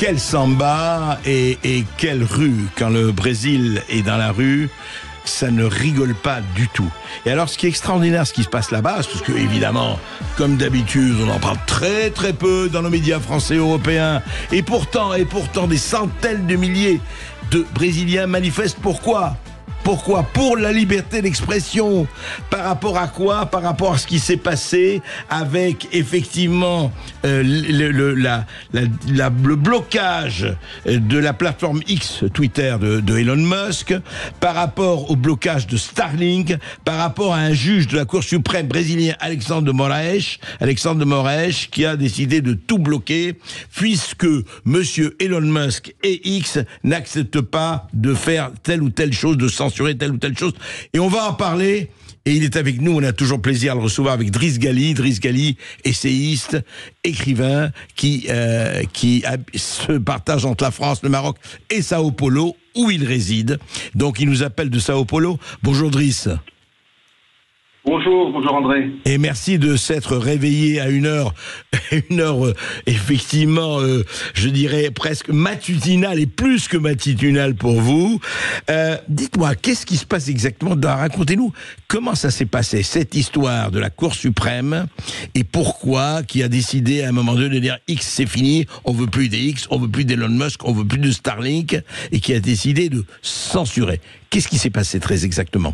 quel samba et quelle rue. Quand le Brésil est dans la rue, ça ne rigole pas du tout. Et alors, ce qui est extraordinaire, ce qui se passe là-bas, parce que, évidemment, comme d'habitude, on en parle très très peu dans nos médias français et européens, et pourtant, des centaines de milliers de Brésiliens manifestent. Pourquoi ? Pour la liberté d'expression. Par rapport à quoi ? Par rapport à ce qui s'est passé avec, effectivement, le blocage de la plateforme X, Twitter, de Elon Musk, par rapport au blocage de Starlink, par rapport à un juge de la Cour suprême brésilien, Alexandre de Moraes, qui a décidé de tout bloquer, puisque monsieur Elon Musk et X n'acceptent pas de faire telle ou telle chose, de censurer telle ou telle chose. Et on va en parler. Et il est avec nous, on a toujours plaisir à le recevoir, avec Driss Ghali, essayiste, écrivain, qui se partage entre la France, le Maroc et Sao Paulo, où il réside. Donc il nous appelle de Sao Paulo. Bonjour Driss. Bonjour André. Et merci de s'être réveillé à une heure effectivement, je dirais presque matutinale, et plus que matutinale pour vous. Dites-moi, qu'est-ce qui se passe exactement ? Racontez-nous comment ça s'est passé, cette histoire de la Cour suprême, et pourquoi, qui a décidé à un moment donné de dire X c'est fini, on veut plus des X, on veut plus d'Elon Musk, on veut plus de Starlink, et qui a décidé de censurer. Qu'est-ce qui s'est passé très exactement ?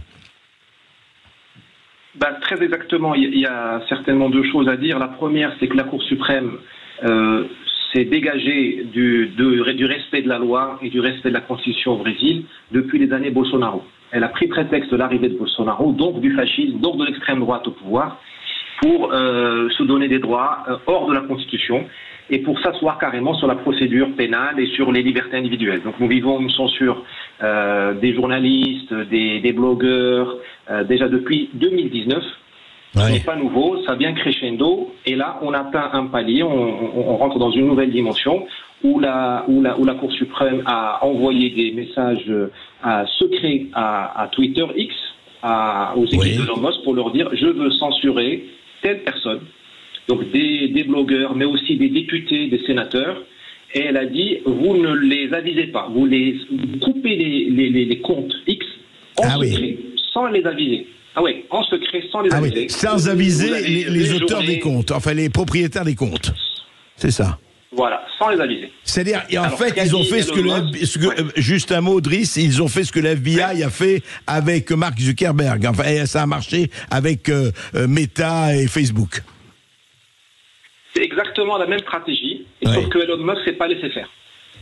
Très exactement, il y a certainement deux choses à dire. La première, c'est que la Cour suprême s'est dégagée du respect de la loi et du respect de la Constitution au Brésil depuis les années Bolsonaro. Elle a pris prétexte de l'arrivée de Bolsonaro, donc du fascisme, donc de l'extrême droite au pouvoir, pour se donner des droits hors de la Constitution et pour s'asseoir carrément sur la procédure pénale et sur les libertés individuelles. Donc nous vivons une censure des journalistes, des blogueurs, déjà depuis 2019. Ce n'est pas nouveau, ça vient crescendo, et là on atteint un palier, on rentre dans une nouvelle dimension où la Cour suprême a envoyé des messages secrets à Twitter X, aux équipes de Elon Musk, pour leur dire je veux censurer telle personne. Donc des blogueurs, mais aussi des députés, des sénateurs. Et elle a dit, vous ne les avisez pas, vous coupez les comptes X en secret, sans les aviser. En secret, sans les aviser. Oui, sans aviser les auteurs des comptes, enfin les propriétaires des comptes. C'est ça. Voilà, sans les aviser. C'est-à-dire, en fait, ils ont fait juste un mot, Driss, ils ont fait ce que la FBI a fait avec Mark Zuckerberg. Enfin, ça a marché avec Meta et Facebook. C'est exactement la même stratégie, sauf que Elon Musk s'est pas laissé faire.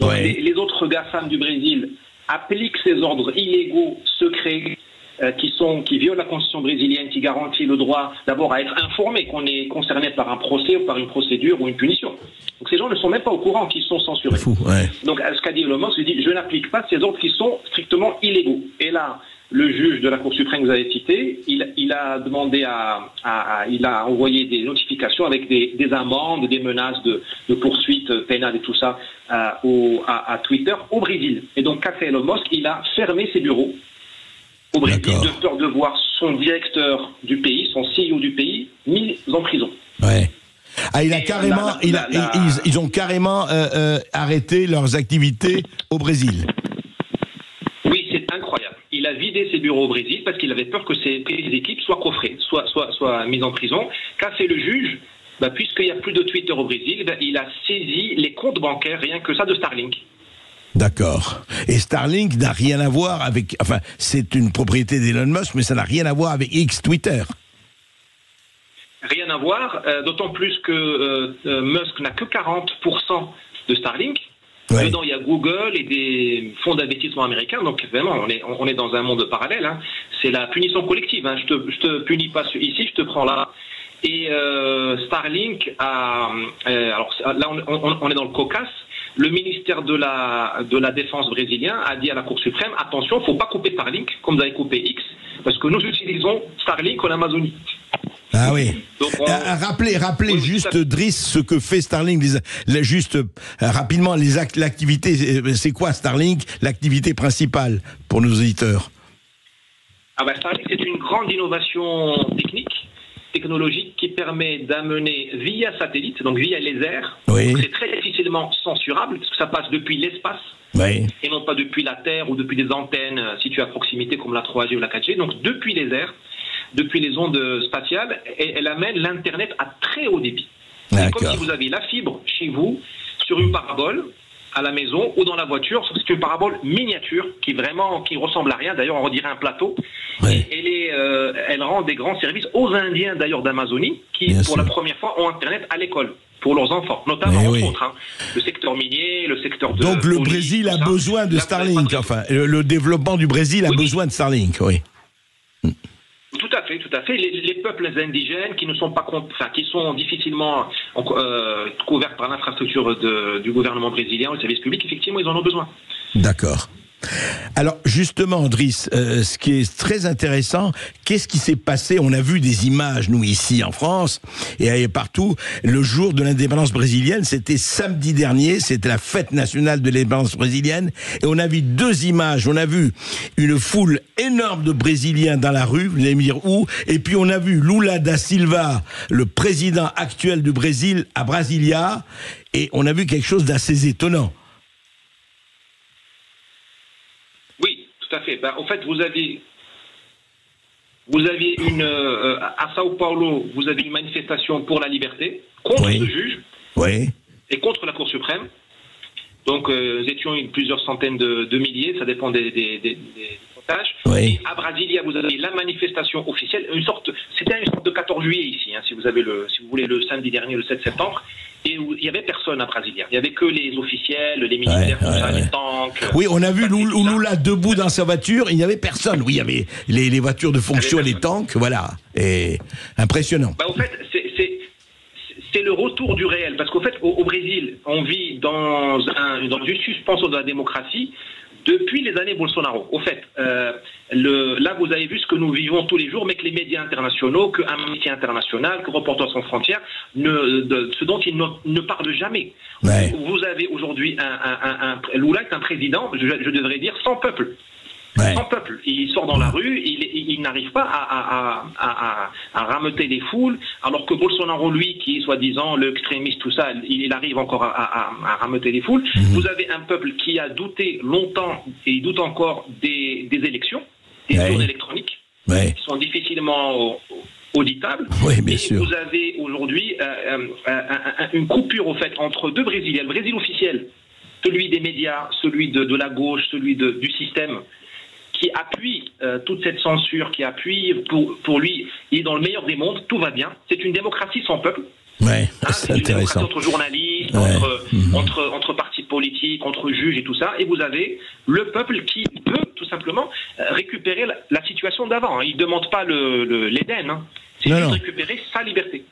Donc les autres GAFAM du Brésil appliquent ces ordres illégaux, secrets, qui violent la constitution brésilienne, qui garantit le droit d'abord à être informé qu'on est concerné par un procès ou par une procédure ou une punition. Donc ces gens ne sont même pas au courant qu'ils sont censurés. Donc ce qu'a dit Elon Musk, il dit je n'applique pas ces ordres qui sont strictement illégaux. Et là, le juge de la Cour suprême que vous avez cité, il a demandé il a envoyé des notifications avec des amendes, des menaces de poursuites pénales et tout ça à Twitter au Brésil. Et donc qu'a fait Elon Musk ? Il a fermé ses bureaux au Brésil de peur de voir son directeur du pays, son CEO du pays, mis en prison. Ils ont carrément arrêté leurs activités au Brésil. Oui, c'est incroyable. Il a vidé ses bureaux au Brésil parce qu'il avait peur que ses équipes soient coffrées, soient mises en prison. Qu'a fait le juge ? Puisqu'il n'y a plus de Twitter au Brésil, il a saisi les comptes bancaires, rien que ça, de Starlink. D'accord. Et Starlink n'a rien à voir avec... Enfin, c'est une propriété d'Elon Musk, mais ça n'a rien à voir avec X, Twitter. Rien à voir, d'autant plus que Musk n'a que 40% de Starlink. Dedans, il y a Google et des fonds d'investissement américains. Donc, vraiment, on est dans un monde parallèle. C'est la punition collective. Je te punis pas ici, je te prends là. Et Starlink alors là, on est dans le Caucase. Le ministère de la Défense brésilien a dit à la Cour suprême, attention, il ne faut pas couper Starlink, comme vous avez coupé X, parce que nous utilisons Starlink en Amazonie. Ah oui. Donc rappelez juste, Driss, ce que fait Starlink, juste rapidement, l'activité, c'est quoi Starlink, l'activité principale pour nos auditeurs? Starlink, c'est une grande innovation technique technologique qui permet d'amener via satellite, donc via les airs. Oui. C'est très difficilement censurable parce que ça passe depuis l'espace. Oui. Et non pas depuis la Terre ou depuis des antennes situées à proximité comme la 3G ou la 4G. Donc depuis les airs, depuis les ondes spatiales, elle amène l'Internet à très haut débit. C'est comme si vous avez la fibre chez vous, sur une parabole, à la maison ou dans la voiture. C'est une parabole miniature qui ressemble à rien. D'ailleurs, on dirait un plateau. Oui. Elle rend des grands services aux Indiens d'ailleurs d'Amazonie qui, la première fois, ont Internet à l'école. Pour leurs enfants, notamment entre autres, le secteur minier, le secteur de... Donc le Brésil a besoin de Starlink, enfin, le développement du Brésil a besoin de Starlink, oui. Tout à fait. Les peuples indigènes qui ne sont pas, qui sont difficilement couverts par l'infrastructure du gouvernement brésilien, le service public, effectivement, ils en ont besoin. D'accord. Alors justement, Driss, ce qui est très intéressant, qu'est-ce qui s'est passé? On a vu des images, nous, ici en France, et partout, le jour de l'indépendance brésilienne, c'était samedi dernier, c'était la fête nationale de l'indépendance brésilienne, et on a vu deux images. On a vu une foule énorme de Brésiliens dans la rue, vous allez me dire où, et puis on a vu Lula da Silva, le président actuel du Brésil, à Brasilia, et on a vu quelque chose d'assez étonnant. Tout à fait. En fait, vous aviez à Sao Paulo, vous avez une manifestation pour la liberté contre ce juge et contre la Cour suprême. Donc, nous étions plusieurs centaines de milliers, ça dépend des comptages. Et à Brasilia, vous avez la manifestation officielle, c'était une sorte de 14 juillet ici, si vous voulez, le samedi dernier, le 7 septembre. Et où il n'y avait personne à Brasilia. Il n'y avait que les officiels, les militaires, les tanks. Oui, on a vu Lula debout dans sa voiture, il n'y avait personne. Oui, il y avait les voitures de fonction, les tanks, voilà. Et impressionnant. En fait, c'est le retour du réel. Parce qu'au fait, au Brésil, on vit dans une suspension de la démocratie depuis les années Bolsonaro. Au fait, là, vous avez vu ce que nous vivons tous les jours, mais que les médias internationaux, que Amnesty International, que Reporters sans frontières, ce dont ils ne parlent jamais. Vous avez aujourd'hui Lula est un président, je devrais dire, sans peuple. Sans peuple. Il sort dans la rue, il n'arrive pas à rameuter les foules, alors que Bolsonaro, lui, qui est soi-disant l'extrémiste, tout ça, il arrive encore à rameuter les foules. Vous avez un peuple qui a douté longtemps, et il doute encore des élections, des urnes électroniques, qui sont difficilement auditables. Oui, bien sûr. Vous avez aujourd'hui une coupure, au fait, entre deux Brésiliens. Le Brésil officiel, celui des médias, celui de la gauche, celui du système, qui appuie toute cette censure, qui appuie, pour lui, il est dans le meilleur des mondes, tout va bien. C'est une démocratie sans peuple. C'est intéressant. Une démocratie entre journalistes, entre partis politiques, entre juges et tout ça. Et vous avez le peuple qui peut tout simplement récupérer la situation d'avant. Il ne demande pas l'Éden. C'est juste récupérer sa liberté.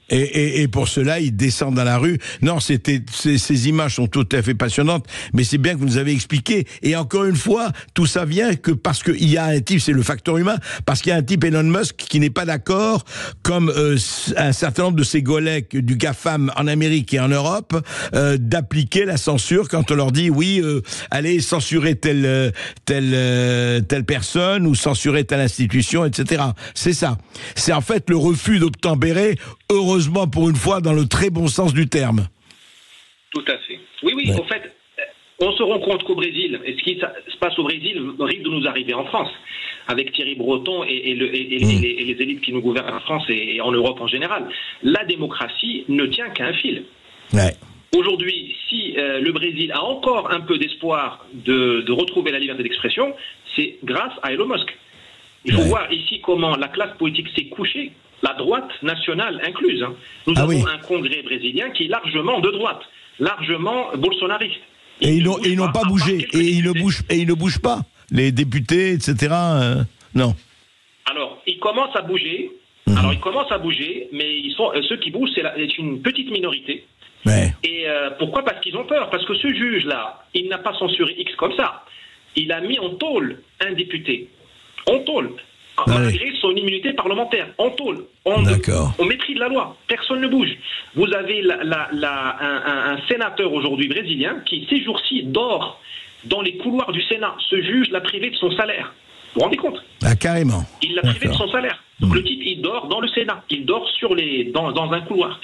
Et pour cela, ils descendent dans la rue. Non, ces images sont tout à fait passionnantes, mais c'est bien que vous nous avez expliqué. Et encore une fois, tout ça vient parce qu'il y a un type, c'est le facteur humain, parce qu'il y a un type, Elon Musk, qui n'est pas d'accord, comme un certain nombre de ses collègues du GAFAM en Amérique et en Europe, d'appliquer la censure quand on leur dit, oui, allez censurer telle personne ou censurer telle institution, etc. C'est ça. C'est en fait le refus d'obtempérer, heureusement pour une fois, dans le très bon sens du terme. Tout à fait. Oui, en fait, on se rend compte qu'au Brésil, et ce qui se passe au Brésil risque de nous arriver en France, avec Thierry Breton et les élites qui nous gouvernent en France et en Europe en général. La démocratie ne tient qu'à un fil. Aujourd'hui, si le Brésil a encore un peu d'espoir de retrouver la liberté d'expression, c'est grâce à Elon Musk. Il faut voir ici comment la classe politique s'est couchée, la droite nationale incluse. Nous avons un congrès brésilien qui est largement de droite, largement bolsonariste. Et ils n'ont pas bougé, et ils ne bougent pas, les députés, etc. Non. Alors, ils commencent à bouger, mais ceux qui bougent, c'est une petite minorité. Et pourquoi? Parce qu'ils ont peur, parce que ce juge-là, il n'a pas censuré X comme ça. Il a mis en tôle un député. En tôle, malgré son immunité parlementaire, en tôle, au mépris de la loi. Personne ne bouge. Vous avez un sénateur aujourd'hui brésilien qui, ces jours-ci, dort dans les couloirs du Sénat. Ce juge l'a privé de son salaire. Vous vous rendez compte? Ah, carrément. Il l'a privé de son salaire. Donc le type, il dort dans le Sénat. Il dort dans un couloir.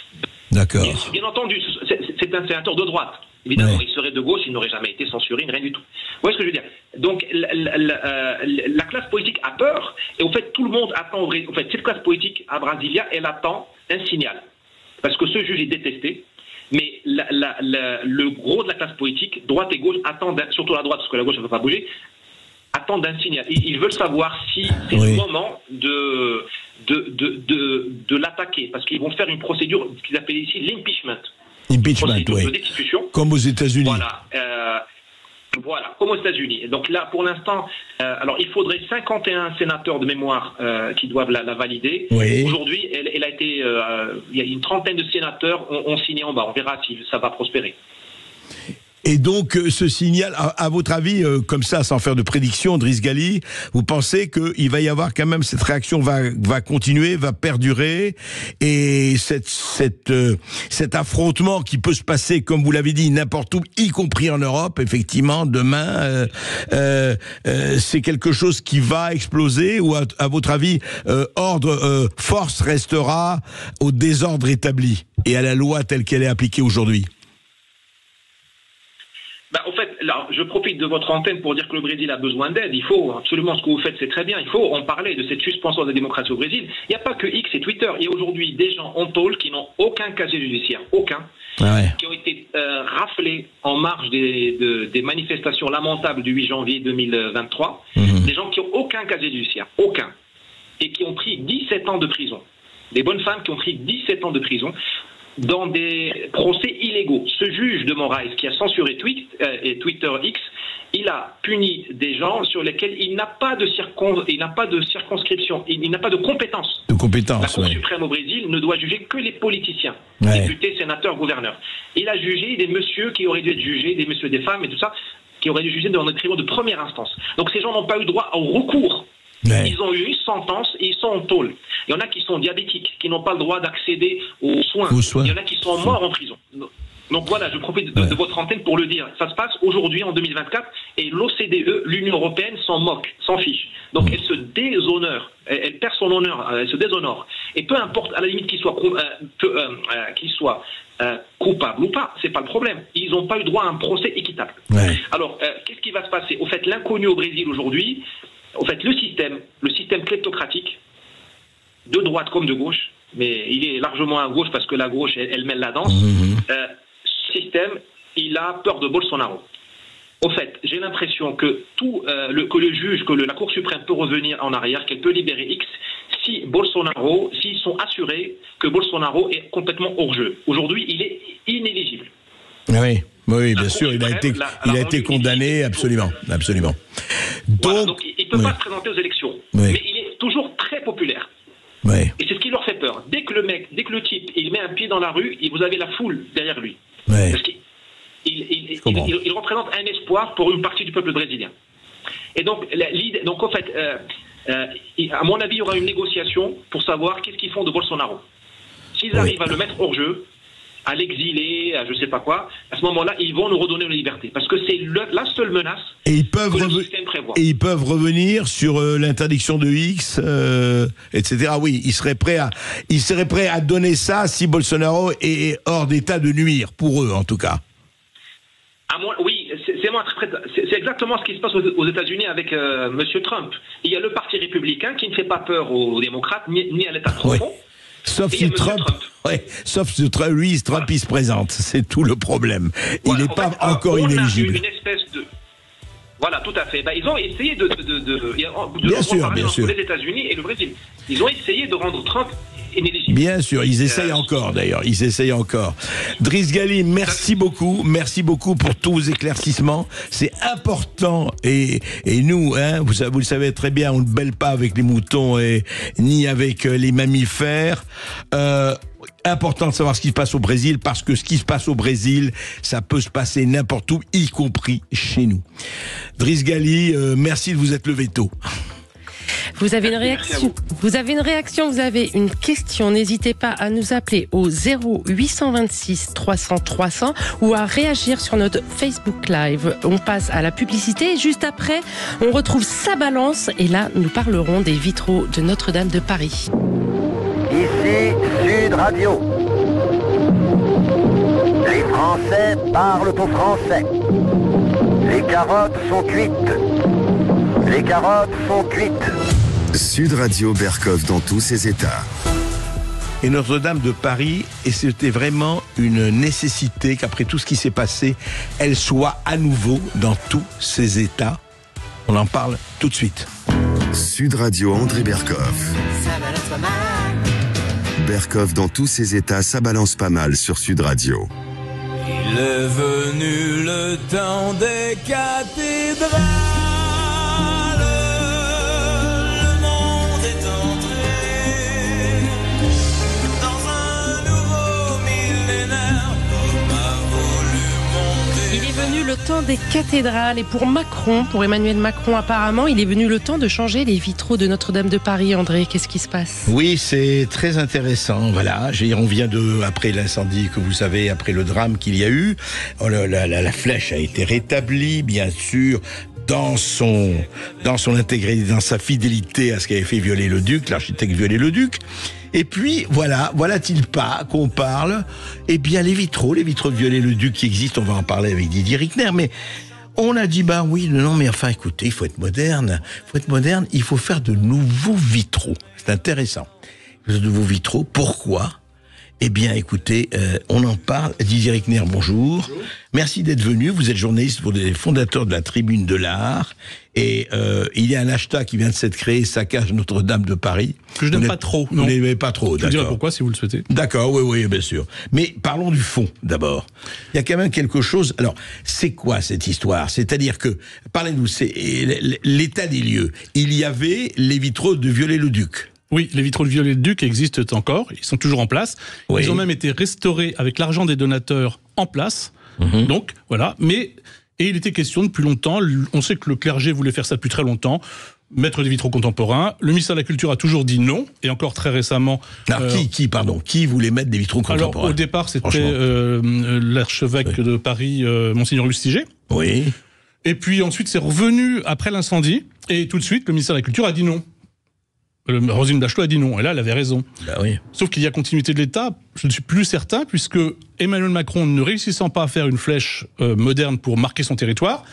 D'accord. Bien entendu, c'est un sénateur de droite. Évidemment, il serait de gauche, il n'aurait jamais été censuré, rien du tout. Vous voyez ce que je veux dire? Donc, la classe politique a peur, et au fait, tout le monde attend, en fait, cette classe politique à Brasilia, elle attend un signal. Parce que ce juge est détesté, mais le gros de la classe politique, droite et gauche, attendent, surtout la droite, parce que la gauche ne peut pas bouger, attendent un signal. Ils veulent savoir si c'est le moment de l'attaquer, parce qu'ils vont faire une procédure qu'ils appellent ici l'impeachment. Impeachment, oui. De destitution. Comme aux États-Unis. Voilà, comme aux États-Unis. Donc là, pour l'instant, alors il faudrait 51 sénateurs de mémoire qui doivent la valider. Oui. Aujourd'hui, elle a été, il y a une trentaine de sénateurs ont signé en bas. On verra si ça va prospérer. Et donc, ce signal, à votre avis, comme ça, sans faire de prédiction, Driss Ghali, vous pensez qu'il va y avoir quand même, cette réaction va continuer, va perdurer, et cet affrontement qui peut se passer, comme vous l'avez dit, n'importe où, y compris en Europe, effectivement, demain, c'est quelque chose qui va exploser, ou à votre avis, force restera au désordre établi et à la loi telle qu'elle est appliquée aujourd'hui? En fait, là, je profite de votre antenne pour dire que le Brésil a besoin d'aide. Il faut absolument, ce que vous faites, c'est très bien. Il faut en parler de cette suspension de la démocratie au Brésil. Il n'y a pas que X et Twitter. Il y a aujourd'hui des gens en tôle qui n'ont aucun casier judiciaire, aucun, qui ont été raflés en marge des manifestations lamentables du 8 janvier 2023. Des gens qui n'ont aucun casier judiciaire, aucun, et qui ont pris 17 ans de prison. Des bonnes femmes qui ont pris 17 ans de prison dans des procès illégaux. Ce juge de Moraes qui a censuré Twitter X, il a puni des gens sur lesquels il n'a pas de circonscription, il n'a pas de compétence. La Cour suprême au Brésil ne doit juger que les politiciens, députés, sénateurs, gouverneurs. Il a jugé des messieurs qui auraient dû être jugés, des messieurs, des femmes et tout ça, qui auraient dû juger dans des tribunaux de première instance. Donc ces gens n'ont pas eu droit au recours. Ils ont eu une sentence et ils sont en tôle. Il y en a qui sont diabétiques, qui n'ont pas le droit d'accéder aux soins. Il y en a qui sont morts en prison. Donc voilà, je profite de votre antenne pour le dire. Ça se passe aujourd'hui, en 2024, et l'OCDE, l'Union européenne, s'en moque, s'en fiche. Donc elle se déshonore, elle perd son honneur, elle se déshonore. Et peu importe, à la limite, qu'il soit coupable ou pas, c'est pas le problème. Ils n'ont pas eu droit à un procès équitable. Alors, qu'est-ce qui va se passer? Au fait, l'inconnu au Brésil aujourd'hui, en fait, le système kleptocratique, de droite comme de gauche, mais il est largement à gauche parce que la gauche, elle mêle la danse, ce système, il a peur de Bolsonaro. Au fait, j'ai l'impression que le juge, la Cour suprême peut revenir en arrière, qu'elle peut libérer X, s'ils sont assurés que Bolsonaro est complètement hors jeu. Aujourd'hui, il est inéligible. Oui, bien sûr, il a été condamné, absolument. Donc il ne peut pas se présenter aux élections, mais il est toujours très populaire. Et c'est ce qui leur fait peur. Dès que le type, il met un pied dans la rue, vous avez la foule derrière lui. Parce qu'il représente un espoir pour une partie du peuple brésilien. Et donc en fait, à mon avis, il y aura une négociation pour savoir qu'est-ce qu'ils font de Bolsonaro. S'ils arrivent à le mettre hors jeu, à l'exiler, à je sais pas quoi, à ce moment-là, ils vont nous redonner la liberté. Parce que c'est la seule menace que le système prévoit. Et ils peuvent revenir sur l'interdiction de X, etc. Oui, ils seraient prêts à donner ça si Bolsonaro est hors d'état de nuire, pour eux en tout cas. Oui, c'est exactement ce qui se passe aux États-Unis avec M. Trump. Il y a le Parti républicain qui ne fait pas peur aux démocrates, ni à l'État profond. Sauf si Trump, lui, Trump, il se présente. C'est tout le problème. Il n'est pas encore inéligible. Une espèce de... Voilà, tout à fait. Ils ont essayé de bien sûr, entre les États-Unis et le Brésil. Ils ont essayé de rendre Trump inéligible. Bien sûr, ils essayent encore d'ailleurs. Ils essayent encore. Driss Ghali, merci beaucoup pour tous vos éclaircissements. C'est important et nous, vous le savez très bien, on ne bêle pas avec les moutons ni avec les mammifères. Important de savoir ce qui se passe au Brésil, parce que ce qui se passe au Brésil, ça peut se passer n'importe où, y compris chez nous. Driss Ghali, merci de vous être levé tôt. Vous avez une réaction, vous avez une question, n'hésitez pas à nous appeler au 0826 300 300 ou à réagir sur notre Facebook Live. On passe à la publicité et juste après, on retrouve Ça Balance et là, nous parlerons des vitraux de Notre-Dame de Paris. Ici Sud Radio. Les Français parlent au français. Les carottes sont cuites. Les carottes sont cuites. Sud Radio Berkov dans tous ses états. Et Notre-Dame de Paris, et c'était vraiment une nécessité qu'après tout ce qui s'est passé, elle soit à nouveau dans tous ses états. On en parle tout de suite. Sud Radio André Berkov. Ça balance pas mal. Berkov dans tous ses états, ça balance pas mal sur Sud Radio. Il est venu le temps des cathédrales. Le monde est entré dans un nouveau millénaire. L'homme a voulu monter. Il est venu le temps des cathédrales et pour Macron, pour Emmanuel Macron apparemment, il est venu le temps de changer les vitraux de Notre-Dame de Paris. André, qu'est-ce qui se passe ? Oui, c'est très intéressant. Voilà, on vient après l'incendie que vous savez, après le drame qu'il y a eu. La flèche a été rétablie, bien sûr, dans son intégrité, dans sa fidélité à ce qu'avait fait Viollet-le-Duc, l'architecte Viollet-le-Duc. Et puis, voilà-t-il pas qu'on parle, eh bien, les vitraux de Viollet-le-Duc qui existent, on va en parler avec Didier Rickner, mais on a dit, mais enfin, écoutez, il faut être moderne, il faut faire de nouveaux vitraux. C'est intéressant. De nouveaux vitraux, pourquoi ? Eh bien, écoutez, on en parle. Didier Rickner, bonjour. Bonjour. Merci d'être venu. Vous êtes journaliste, vous êtes fondateur de la Tribune de l'Art. Et il y a un hashtag qui vient de s'être créé, Saccage Notre-Dame de Paris. Que je n'aime pas trop. Vous n'aimez pas trop, d'accord. Je dirai pourquoi, si vous le souhaitez. D'accord, oui, bien sûr. Mais parlons du fond, d'abord. Il y a quand même quelque chose... Alors, c'est quoi cette histoire ? C'est-à-dire que, parlez-nous, c'est l'état des lieux. Il y avait les vitraux de Viollet-le-Duc. Oui, les vitraux de Viollet-le-Duc existent encore, ils sont toujours en place. Oui. Ils ont même été restaurés avec l'argent des donateurs en place. Donc, voilà. Et il était question depuis longtemps, on sait que le clergé voulait faire ça depuis très longtemps, mettre des vitraux contemporains. Le ministère de la Culture a toujours dit non, et encore très récemment... Alors, qui voulait mettre des vitraux contemporains ? Alors, au départ, c'était l'archevêque de Paris, Monseigneur Lustiger. Oui. Et puis ensuite, c'est revenu après l'incendie, et tout de suite, le ministère de la Culture a dit non. Roselyne Bachelot a dit non, et là, elle avait raison. Oui. Sauf qu'il y a continuité de l'État, je ne suis plus certain, puisque Emmanuel Macron, ne réussissant pas à faire une flèche moderne pour marquer son territoire,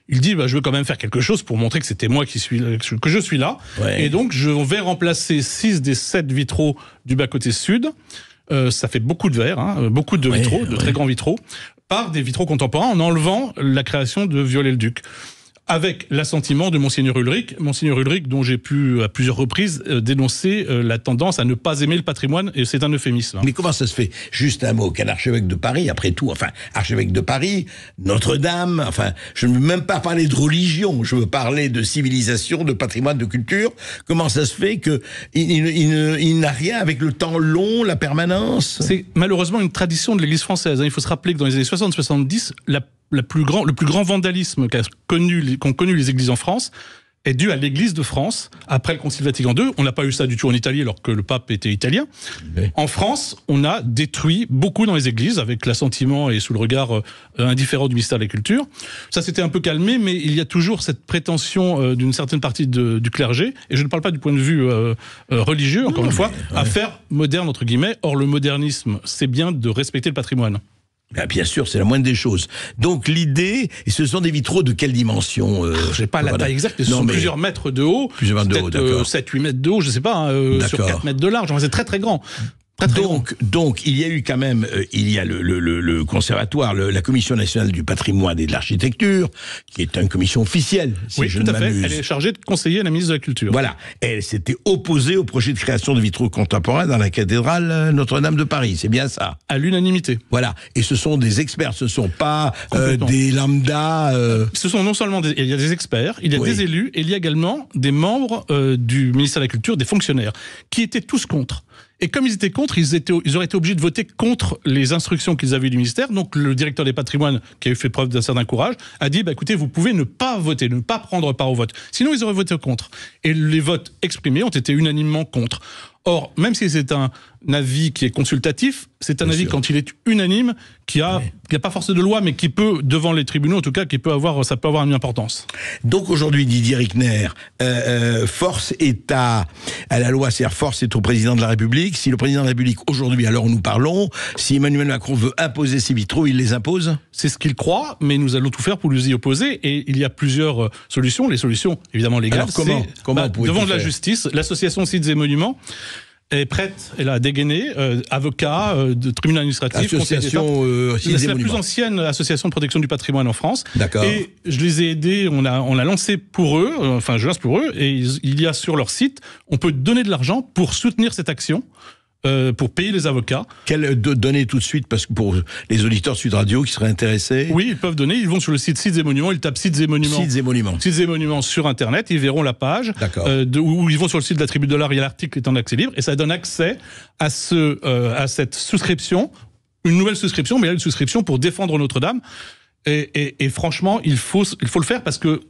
il dit je veux quand même faire quelque chose pour montrer que c'était moi que je suis là. Ouais. Et donc, je vais remplacer 6 des 7 vitraux du bas-côté sud. Ça fait beaucoup de verre, beaucoup de vitraux, de très grands vitraux, par des vitraux contemporains, en enlevant la création de Viollet-le-Duc. Avec l'assentiment de Monseigneur Ulrich, dont j'ai pu à plusieurs reprises dénoncer la tendance à ne pas aimer le patrimoine, et c'est un euphémisme. Mais comment ça se fait ? Juste un mot, qu'un archevêque de Paris, après tout, archevêque de Paris, Notre-Dame, je ne veux même pas parler de religion, je veux parler de civilisation, de patrimoine, de culture. Comment ça se fait qu'il n'a rien avec le temps long, la permanence ? C'est malheureusement une tradition de l'Église française. Il faut se rappeler que dans les années 60-70, le plus grand vandalisme qu'ont connu les églises en France est dû à l'Église de France. Après le Concile Vatican II, on n'a pas eu ça du tout en Italie alors que le pape était italien. Oui. En France, on a détruit beaucoup dans les églises avec l'assentiment et sous le regard indifférent du ministère de la Culture. Ça s'était un peu calmé, mais il y a toujours cette prétention d'une certaine partie du clergé, et je ne parle pas du point de vue religieux, encore une fois, à faire moderne, entre guillemets. Or, le modernisme, c'est bien de respecter le patrimoine. Bien sûr, c'est la moindre des choses. Donc l'idée, et ce sont des vitraux de quelle dimension Je n'ai pas la taille exacte, mais ce sont plusieurs mètres de haut, peut-être 7-8 mètres de haut, je ne sais pas, sur 4 mètres de large, c'est très très grand. Donc, il y a eu quand même, il y a le conservatoire, la Commission nationale du patrimoine et de l'architecture, qui est une commission officielle, si je ne m'abuse. Oui, tout à fait. Elle est chargée de conseiller la ministre de la Culture. Voilà. Elle s'était opposée au projet de création de vitraux contemporains dans la cathédrale Notre-Dame de Paris. C'est bien ça. À l'unanimité. Voilà. Et ce sont des experts, ce ne sont pas des lambda. Ce sont non seulement il y a des experts, il y a des élus, et il y a également des membres du ministère de la Culture, des fonctionnaires, qui étaient tous contre. Et comme ils étaient contre, ils auraient été obligés de voter contre les instructions qu'ils avaient du ministère. Donc le directeur des patrimoines, qui a fait preuve d'un certain courage, a dit écoutez, vous pouvez ne pas voter, ne pas prendre part au vote. Sinon, ils auraient voté contre. Et les votes exprimés ont été unanimement contre. Or, même si c'est un avis qui est consultatif, c'est un avis quand il est unanime, qui a pas force de loi, mais qui peut, devant les tribunaux en tout cas, ça peut avoir une importance. Donc aujourd'hui, Didier Rickner, force est à la loi, c'est-à-dire force est au président de la République. Si le président de la République, aujourd'hui, à l'heure où nous parlons, si Emmanuel Macron veut imposer ses vitraux, il les impose ? C'est ce qu'il croit, mais nous allons tout faire pour lui y opposer. Et il y a plusieurs solutions. Les solutions, évidemment, légales. Alors comment devant la justice, l'association Sites et Monuments est prête, elle a dégainé, avocat de tribunal administratif, association c'est la plus ancienne association de protection du patrimoine en France. D'accord. Et je les ai aidés, on a lancé pour eux, je lance pour eux, et il y a sur leur site, on peut donner de l'argent pour soutenir cette action. Pour payer les avocats. Donner tout de suite, parce que pour les auditeurs de Sud Radio qui seraient intéressés. Oui, ils peuvent donner, ils vont sur le site Sites et Monuments, ils tapent Sites et Monuments. Sites et Monuments. Sites et Monuments sur Internet, ils verront la page. D'accord. Où ils vont sur le site de la Tribu de l'Art, il y a l'article qui est en accès libre, et ça donne accès à cette souscription, une nouvelle souscription, mais là, une souscription pour défendre Notre-Dame. Et franchement, il faut le faire parce que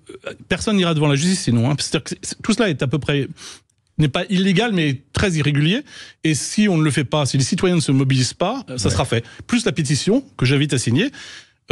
personne n'ira devant la justice sinon. C'est-à-dire que tout cela est à peu près n'est pas illégal, mais très irrégulier. Et si on ne le fait pas, si les citoyens ne se mobilisent pas, ça sera fait. Plus la pétition, que j'invite à signer,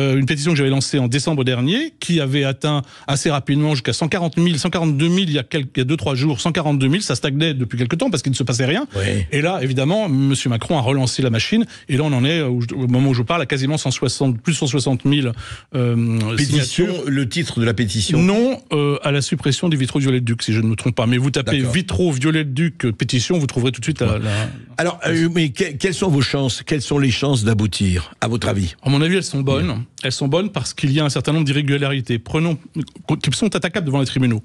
une pétition que j'avais lancée en décembre dernier, qui avait atteint assez rapidement jusqu'à 142 000 il y a 2-3 jours, 142 000, ça stagnait depuis quelques temps parce qu'il ne se passait rien. Oui. Et là, évidemment, M. Macron a relancé la machine, et là on en est, au moment où je parle, à quasiment plus de 160 000 pétition, signatures. Le titre de la pétition ? Non, à la suppression des vitraux Viollet-le-Duc, si je ne me trompe pas. Mais vous tapez vitraux Viollet-le-Duc pétition, vous trouverez tout de suite Alors, mais quelles sont vos chances ? Quelles sont les chances d'aboutir, à votre avis ? À mon avis, elles sont bonnes. Elles sont bonnes parce qu'il y a un certain nombre d'irrégularités qui sont attaquables devant les tribunaux.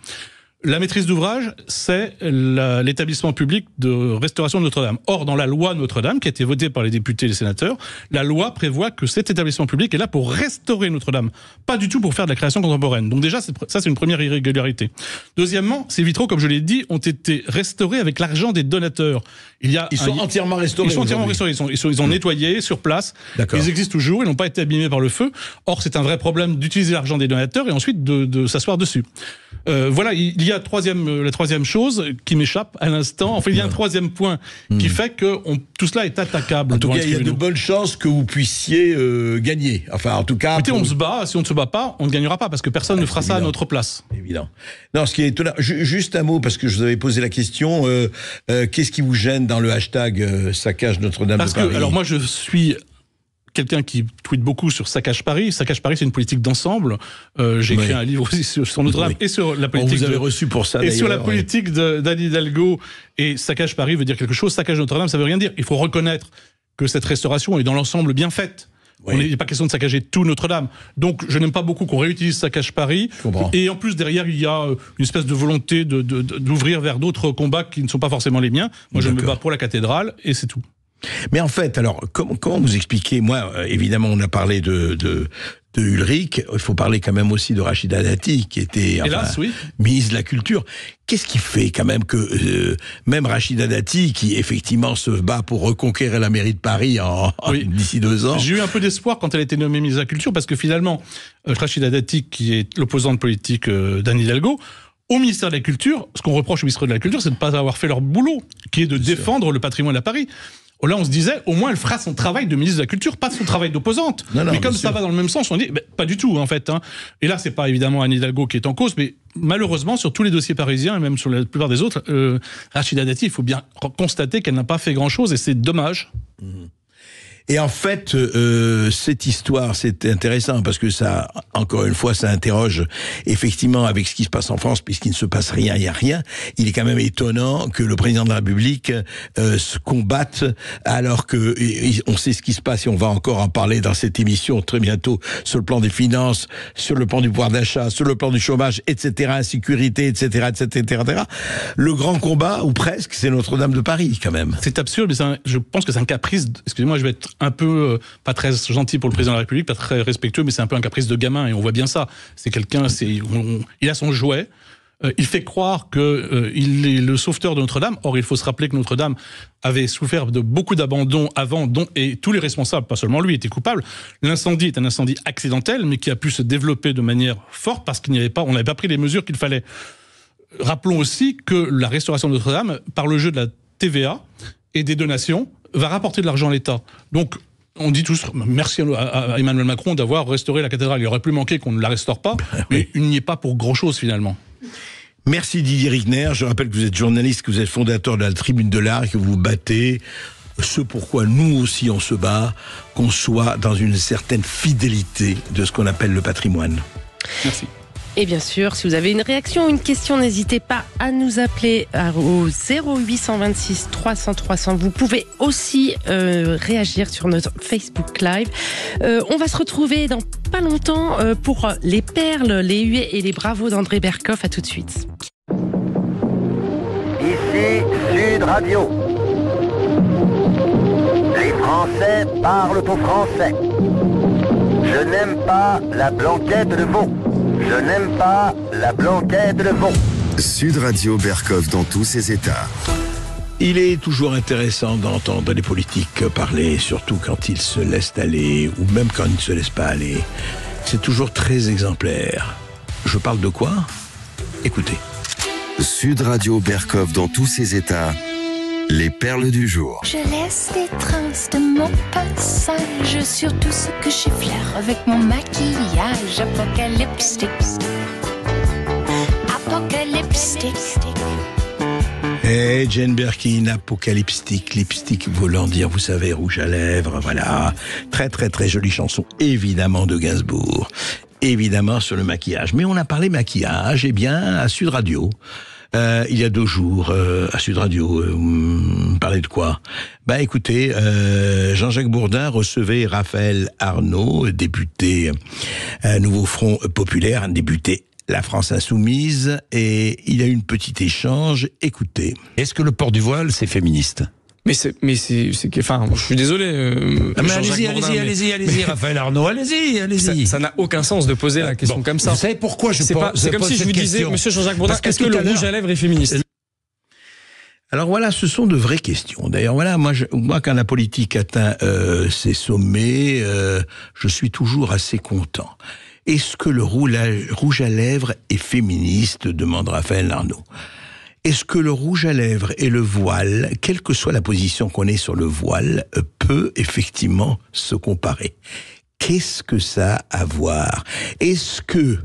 La maîtrise d'ouvrage, c'est l'établissement public de restauration de Notre-Dame. Or, dans la loi Notre-Dame, qui a été votée par les députés et les sénateurs, la loi prévoit que cet établissement public est là pour restaurer Notre-Dame, pas du tout pour faire de la création contemporaine. Donc déjà, ça c'est une première irrégularité. Deuxièmement, ces vitraux, comme je l'ai dit, ont été restaurés avec l'argent des donateurs. Ils sont entièrement restaurés. Ils sont entièrement restaurés. Ils sont nettoyés sur place. Ils existent toujours. Ils n'ont pas été abîmés par le feu. Or, c'est un vrai problème d'utiliser l'argent des donateurs et ensuite de s'asseoir dessus. Voilà, il y a la troisième chose qui m'échappe à l'instant. Enfin, il y a un troisième point qui fait que tout cela est attaquable. En tout cas, il y a de bonnes chances que vous puissiez gagner. Enfin, en tout cas... Écoutez, on se bat. Si on ne se bat pas, on ne gagnera pas parce que personne ne fera ça à notre place. Évident. Non, ce qui est étonnant... Juste un mot, parce que je vous avais posé la question. Qu'est-ce qui vous gêne dans le hashtag saccage Notre-Dame de Paris ? Alors moi, je suis... quelqu'un qui tweete beaucoup sur Saccage Paris. Saccage Paris, c'est une politique d'ensemble. J'ai écrit un livre aussi sur Notre-Dame et sur la politique. Vous avez reçu pour ça. Et sur la politique d'Anne Hidalgo. Et Saccage Paris veut dire quelque chose. Saccage Notre-Dame, ça veut rien dire. Il faut reconnaître que cette restauration est dans l'ensemble bien faite. Il n'est pas question de saccager tout Notre-Dame. Donc, je n'aime pas beaucoup qu'on réutilise Saccage Paris. Et en plus, derrière, il y a une espèce de volonté d'ouvrir vers d'autres combats qui ne sont pas forcément les miens. Moi, je me bats pour la cathédrale et c'est tout. Mais en fait, alors, comment vous expliquez, moi, évidemment, on a parlé de Ulrich, il faut parler quand même aussi de Rachida Dati, qui était ministre de la Culture. Qu'est-ce qui fait quand même que même Rachida Dati, qui effectivement se bat pour reconquérir la mairie de Paris d'ici 2 ans... J'ai eu un peu d'espoir quand elle a été nommée ministre de la Culture, parce que finalement, Rachida Dati, qui est l'opposante politique d'Anne Hidalgo, au ministère de la Culture, ce qu'on reproche au ministère de la Culture, c'est de ne pas avoir fait leur boulot, qui est de défendre le patrimoine à Paris. Là, on se disait, au moins, elle fera son travail de ministre de la Culture, pas son travail d'opposante. Mais comme ça va dans le même sens, on dit, pas du tout, en fait. Et là, c'est pas évidemment Anne Hidalgo qui est en cause, mais malheureusement, sur tous les dossiers parisiens, et même sur la plupart des autres, Rachida Dati, il faut bien constater qu'elle n'a pas fait grand-chose, et c'est dommage. Et en fait, cette histoire, c'est intéressant parce que ça, encore une fois, ça interroge effectivement avec ce qui se passe en France, puisqu'il ne se passe rien, il n'y a rien. Il est quand même étonnant que le président de la République se combatte alors que on sait ce qui se passe et on va encore en parler dans cette émission très bientôt sur le plan des finances, sur le plan du pouvoir d'achat, sur le plan du chômage, etc., insécurité, etc., etc. Le grand combat, ou presque, c'est Notre-Dame de Paris quand même. C'est absurde, mais je pense que c'est un caprice. Excusez-moi, je vais être un peu pas très gentil pour le président de la République, pas très respectueux, mais c'est un peu un caprice de gamin et on voit bien ça. C'est quelqu'un, il a son jouet. Il fait croire qu'il est le sauveteur de Notre-Dame. Or, il faut se rappeler que Notre-Dame avait souffert de beaucoup d'abandon avant, et tous les responsables, pas seulement lui, étaient coupables. L'incendie est un incendie accidentel, mais qui a pu se développer de manière forte parce qu'on n'avait pas pris les mesures qu'il fallait. Rappelons aussi que la restauration de Notre-Dame, par le jeu de la TVA et des donations, va rapporter de l'argent à l'État. Donc, on dit tous merci à Emmanuel Macron d'avoir restauré la cathédrale. Il aurait plus manqué qu'on ne la restaure pas, mais il n'y est pas pour grand-chose finalement. Merci Didier Rickner. Je rappelle que vous êtes journaliste, que vous êtes fondateur de la Tribune de l'Art, que vous vous battez. Ce pourquoi nous aussi on se bat, qu'on soit dans une certaine fidélité de ce qu'on appelle le patrimoine. Merci. Et bien sûr, si vous avez une réaction ou une question, n'hésitez pas à nous appeler au 0826 300 300. Vous pouvez aussi réagir sur notre Facebook Live. On va se retrouver dans pas longtemps pour les perles, les huées et les bravos d'André Berkoff. À tout de suite. Ici Sud Radio. Les Français parlent au français. Je n'aime pas la blanquette de veau. Je n'aime pas la blanquette de veau. Sud Radio Berkoff dans tous ses états. Il est toujours intéressant d'entendre les politiques parler, surtout quand ils se laissent aller, ou même quand ils ne se laissent pas aller. C'est toujours très exemplaire. Je parle de quoi ? Écoutez. Sud Radio Berkoff dans tous ses états. Les perles du jour. Je laisse des traces de mon passage sur tout ce que j'effleure avec mon maquillage apocalyptique. Apocalyptique. Et Jane Birkin, apocalyptique, lipstick voulant dire, vous savez, rouge à lèvres, voilà. Très très très jolie chanson, évidemment de Gainsbourg. Évidemment sur le maquillage. Mais on a parlé maquillage, eh bien, à Sud Radio. Il y a 2 jours, à Sud Radio, on parlait de quoi ? Bah écoutez, Jean-Jacques Bourdin recevait Raphaël Arnaud, député Nouveau Front Populaire, député La France Insoumise, et il y a eu une petite échange. Écoutez. Est-ce que le port du voile, c'est féministe ? Enfin, je suis désolé. Allez-y, Raphaël Arnaud, allez-y. Ça n'a aucun sens de poser la question comme ça. Vous savez pourquoi c'est comme si je vous disais, monsieur Jean-Jacques Bourdin, est-ce que le rouge à lèvres est féministe ? Alors voilà, ce sont de vraies questions. D'ailleurs, voilà, moi quand la politique atteint ses sommets, je suis toujours assez content. Est-ce que le rouge à lèvres est féministe ? Demande Raphaël Arnaud. Est-ce que le rouge à lèvres et le voile, quelle que soit la position qu'on ait sur le voile, peut effectivement se comparer ? Qu'est-ce que ça a à voir ? Est-ce que,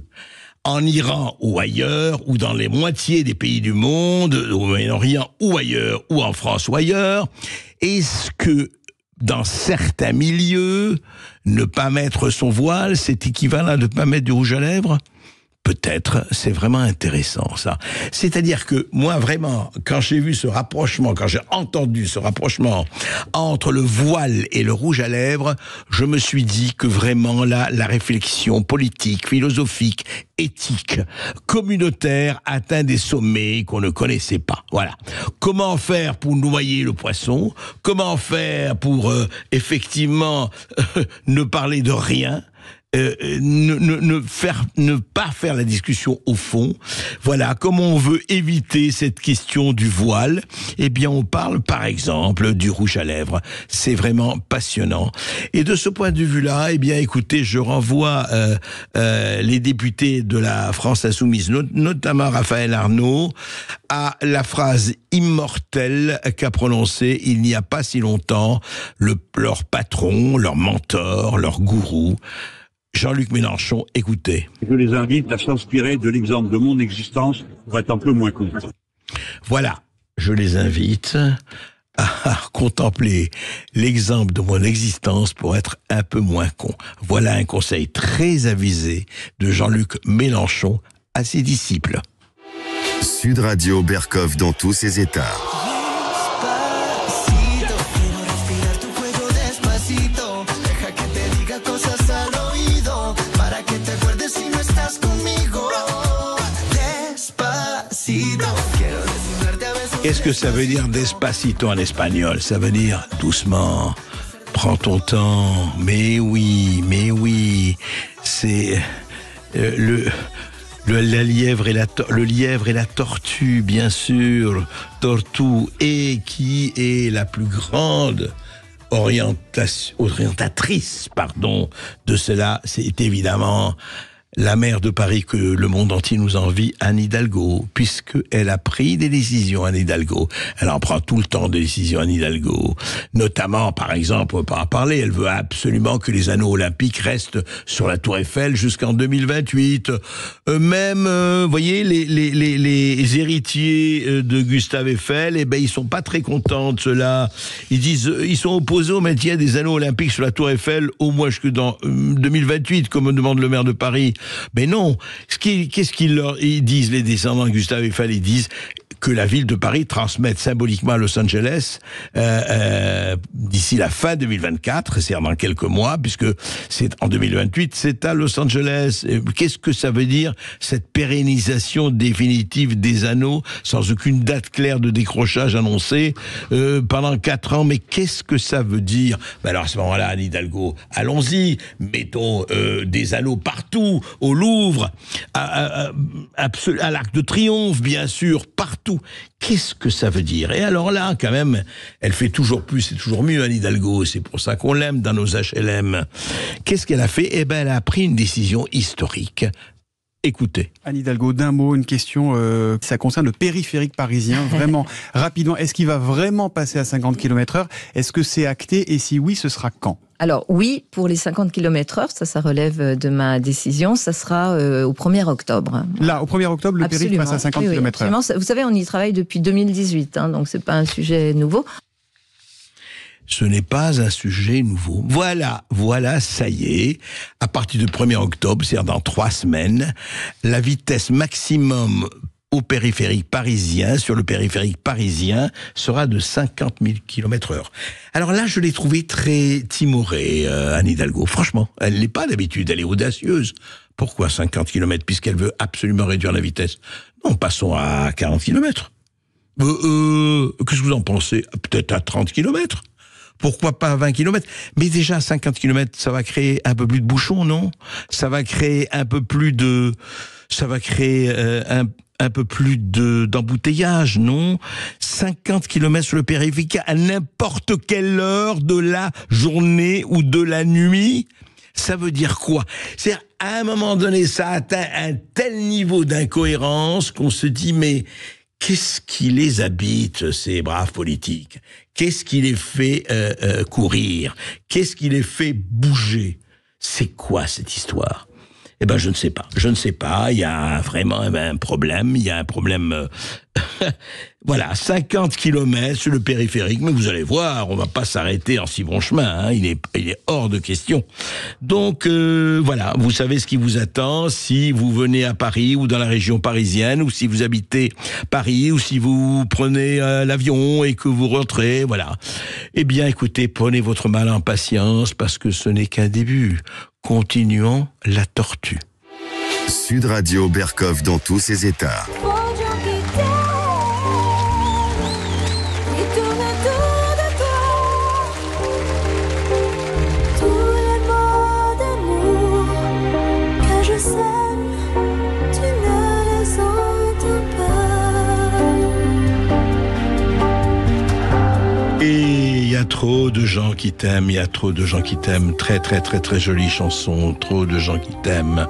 en Iran ou ailleurs, ou dans les moitiés des pays du monde, au Moyen-Orient ou ailleurs, ou en France ou ailleurs, est-ce que, dans certains milieux, ne pas mettre son voile, c'est équivalent à ne pas mettre du rouge à lèvres ? Peut-être, c'est vraiment intéressant ça. C'est-à-dire que moi vraiment, quand j'ai vu ce rapprochement, quand j'ai entendu ce rapprochement entre le voile et le rouge à lèvres, je me suis dit que vraiment là, la réflexion politique, philosophique, éthique, communautaire atteint des sommets qu'on ne connaissait pas. Voilà. Comment faire pour noyer le poisson ? Comment faire pour effectivement ne parler de rien ? Ne pas faire la discussion au fond. Voilà, comment on veut éviter cette question du voile, eh bien on parle par exemple du rouge à lèvres. C'est vraiment passionnant. Et de ce point de vue-là, eh bien écoutez, je renvoie les députés de la France Insoumise, notamment Raphaël Arnaud, à la phrase immortelle qu'a prononcée il n'y a pas si longtemps leur patron, leur mentor, leur gourou, Jean-Luc Mélenchon. Écoutez. Je les invite à s'inspirer de l'exemple de mon existence pour être un peu moins con. Voilà, je les invite à contempler l'exemple de mon existence pour être un peu moins con. Voilà un conseil très avisé de Jean-Luc Mélenchon à ses disciples. Sud Radio Berkoff dans tous ses états. Qu'est-ce que ça veut dire despacito en espagnol ? Ça veut dire doucement, prends ton temps, mais oui, c'est le Le lièvre et la tortue, bien sûr. Tortue, et qui est la plus grande orientatrice de cela, c'est évidemment la maire de Paris que le monde entier nous envie, Anne Hidalgo, puisqu'elle a pris des décisions, Anne Hidalgo. Elle en prend tout le temps des décisions, Anne Hidalgo. Notamment, par exemple, on peut pas en parler, elle veut absolument que les anneaux olympiques restent sur la Tour Eiffel jusqu'en 2028. Vous voyez, les héritiers de Gustave Eiffel, ils sont pas très contents de cela. Ils disent, ils sont opposés au maintien des anneaux olympiques sur la Tour Eiffel au moins jusque dans 2028, comme demande le maire de Paris. Mais non, qu'est-ce qu'ils disent, les descendants de Gustave Eiffel? Ils disent que la ville de Paris transmette symboliquement à Los Angeles d'ici la fin 2024, c'est-à-dire dans quelques mois, puisque c'est en 2028, c'est à Los Angeles. Qu'est-ce que ça veut dire, cette pérennisation définitive des anneaux, sans aucune date claire de décrochage annoncée pendant 4 ans? Mais qu'est-ce que ça veut dire? Alors à ce moment-là, Anne Hidalgo, allons-y, mettons des anneaux partout, au Louvre, à l'Arc de Triomphe, bien sûr, partout. Qu'est-ce que ça veut dire? Et alors là, quand même, elle fait toujours plus et toujours mieux, Anne Hidalgo. C'est pour ça qu'on l'aime dans nos HLM. Qu'est-ce qu'elle a fait? Elle a pris une décision historique. Écoutez. Anne Hidalgo, d'un mot, une question, ça concerne le périphérique parisien, vraiment rapidement. Est-ce qu'il va vraiment passer à 50 km/h? Est-ce que c'est acté? Et si oui, ce sera quand? Alors oui, pour les 50 km/h, ça relève de ma décision, ça sera au 1er octobre. Là, au 1er octobre, le périph' passe à 50 km/h. Vous savez, on y travaille depuis 2018, donc c'est pas un sujet nouveau. Ce n'est pas un sujet nouveau. Voilà, ça y est. À partir du 1er octobre, c'est-à-dire dans 3 semaines, la vitesse maximum au périphérique parisien, sur le périphérique parisien, sera de 50 000 km/h. Alors là, je l'ai trouvée très timorée, Anne Hidalgo. Franchement, elle n'est pas d'habitude, elle est audacieuse. Pourquoi 50 km, puisqu'elle veut absolument réduire la vitesse? Non, passons à 40 km. Qu'est-ce que vous en pensez? Peut-être à 30 km. Pourquoi pas à 20 km? Mais déjà à 50 km, ça va créer un peu plus de bouchons, non? Ça va créer un peu plus de... Ça va créer un peu plus d'embouteillage, non? 50 km sur le périphérique à n'importe quelle heure de la journée ou de la nuit, ça veut dire quoi? C'est-à-dire, à un moment donné, ça atteint un tel niveau d'incohérence qu'on se dit, mais qu'est-ce qui les habite, ces braves politiques? Qu'est-ce qui les fait courir? Qu'est-ce qui les fait bouger? C'est quoi cette histoire? Eh ben, je ne sais pas. Il y a vraiment un problème. Il y a un problème. Voilà, 50 km sur le périphérique. Mais vous allez voir, on va pas s'arrêter en si bon chemin. Il est hors de question. Donc, voilà, vous savez ce qui vous attend si vous venez à Paris ou dans la région parisienne, ou si vous habitez Paris, ou si vous prenez l'avion et que vous rentrez, voilà. Eh bien, écoutez, prenez votre mal en patience, parce que ce n'est qu'un début. Continuons la tortue. Sud Radio Berkov dans tous ses états. Il y a trop de gens qui t'aiment, très très très très jolie chanson, trop de gens qui t'aiment.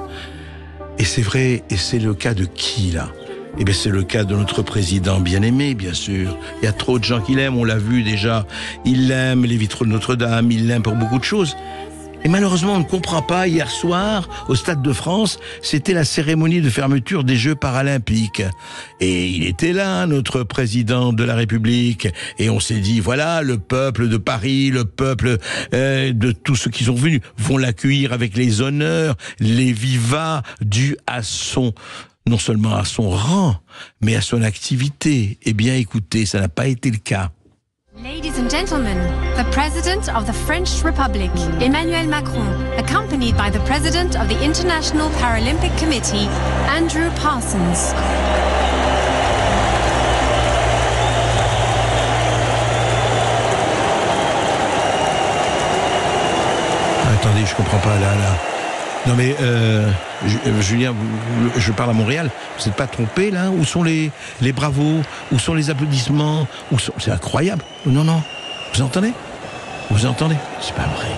Et c'est vrai, et c'est le cas de qui là? Eh bien c'est le cas de notre président bien-aimé, bien sûr. Il y a trop de gens qui l'aiment, on l'a vu déjà. Il l'aime, les vitraux de Notre-Dame, il l'aime pour beaucoup de choses. Et malheureusement, on ne comprend pas, hier soir, au Stade de France, c'était la cérémonie de fermeture des Jeux paralympiques. Et il était là, notre président de la République. Et on s'est dit, voilà, le peuple de Paris, le peuple de tous ceux qui sont venus, vont l'accueillir avec les honneurs, les vivats dus à son... non seulement à son rang, mais à son activité. Eh bien, écoutez, ça n'a pas été le cas. Ladies and gentlemen, the President of the French Republic, Emmanuel Macron, accompanied by the President of the International Paralympic Committee, Andrew Parsons. Attendez, je comprends pas, là. Non mais, Julien, je parle à Montréal, vous n'êtes pas trompé là? Où sont les bravos? Où sont les applaudissements? C'est incroyable. Non, vous entendez? Vous entendez? C'est pas vrai.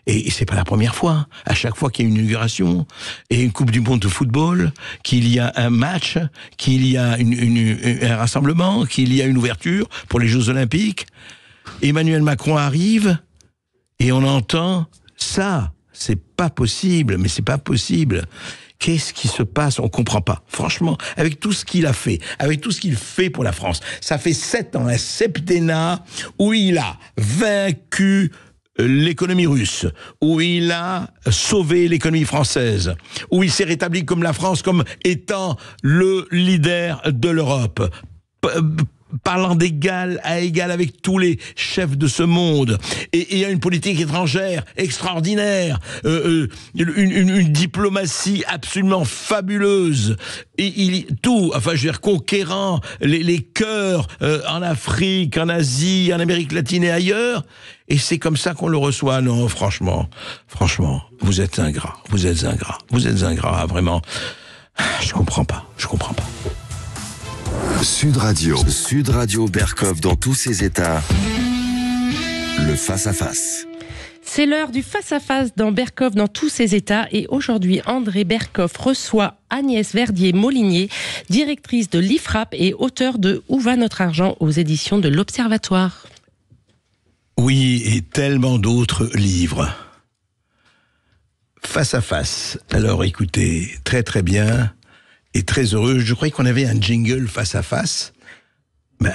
Et c'est pas la première fois. À chaque fois qu'il y a une inauguration et une Coupe du Monde de football, qu'il y a un match, qu'il y a un rassemblement, qu'il y a une ouverture pour les Jeux Olympiques, Emmanuel Macron arrive et on entend ça. C'est pas possible, mais c'est pas possible. Qu'est-ce qui se passe? On comprend pas. Franchement, avec tout ce qu'il a fait, avec tout ce qu'il fait pour la France, ça fait 7 ans, un septennat où il a vaincu l'économie russe, où il a sauvé l'économie française, où il s'est rétabli comme la France, comme étant le leader de l'Europe, parlant d'égal à égal avec tous les chefs de ce monde, et il y a une politique étrangère extraordinaire, une diplomatie absolument fabuleuse, et conquérant les cœurs en Afrique, en Asie, en Amérique latine et ailleurs, et c'est comme ça qu'on le reçoit. Non, franchement, vous êtes ingrat, vraiment, je comprends pas. Sud Radio Berkov dans tous ses états. Le face-à-face. C'est l'heure du face-à-face dans Berkov dans tous ses états. Et aujourd'hui, André Berkov reçoit Agnès Verdier-Molinier, directrice de l'IFRAP et auteure de Où va notre argent aux éditions de l'Observatoire. Oui, et tellement d'autres livres. Face-à-face. Alors écoutez, très très bien. Et très heureux. Je croyais qu'on avait un jingle face à face. Ben...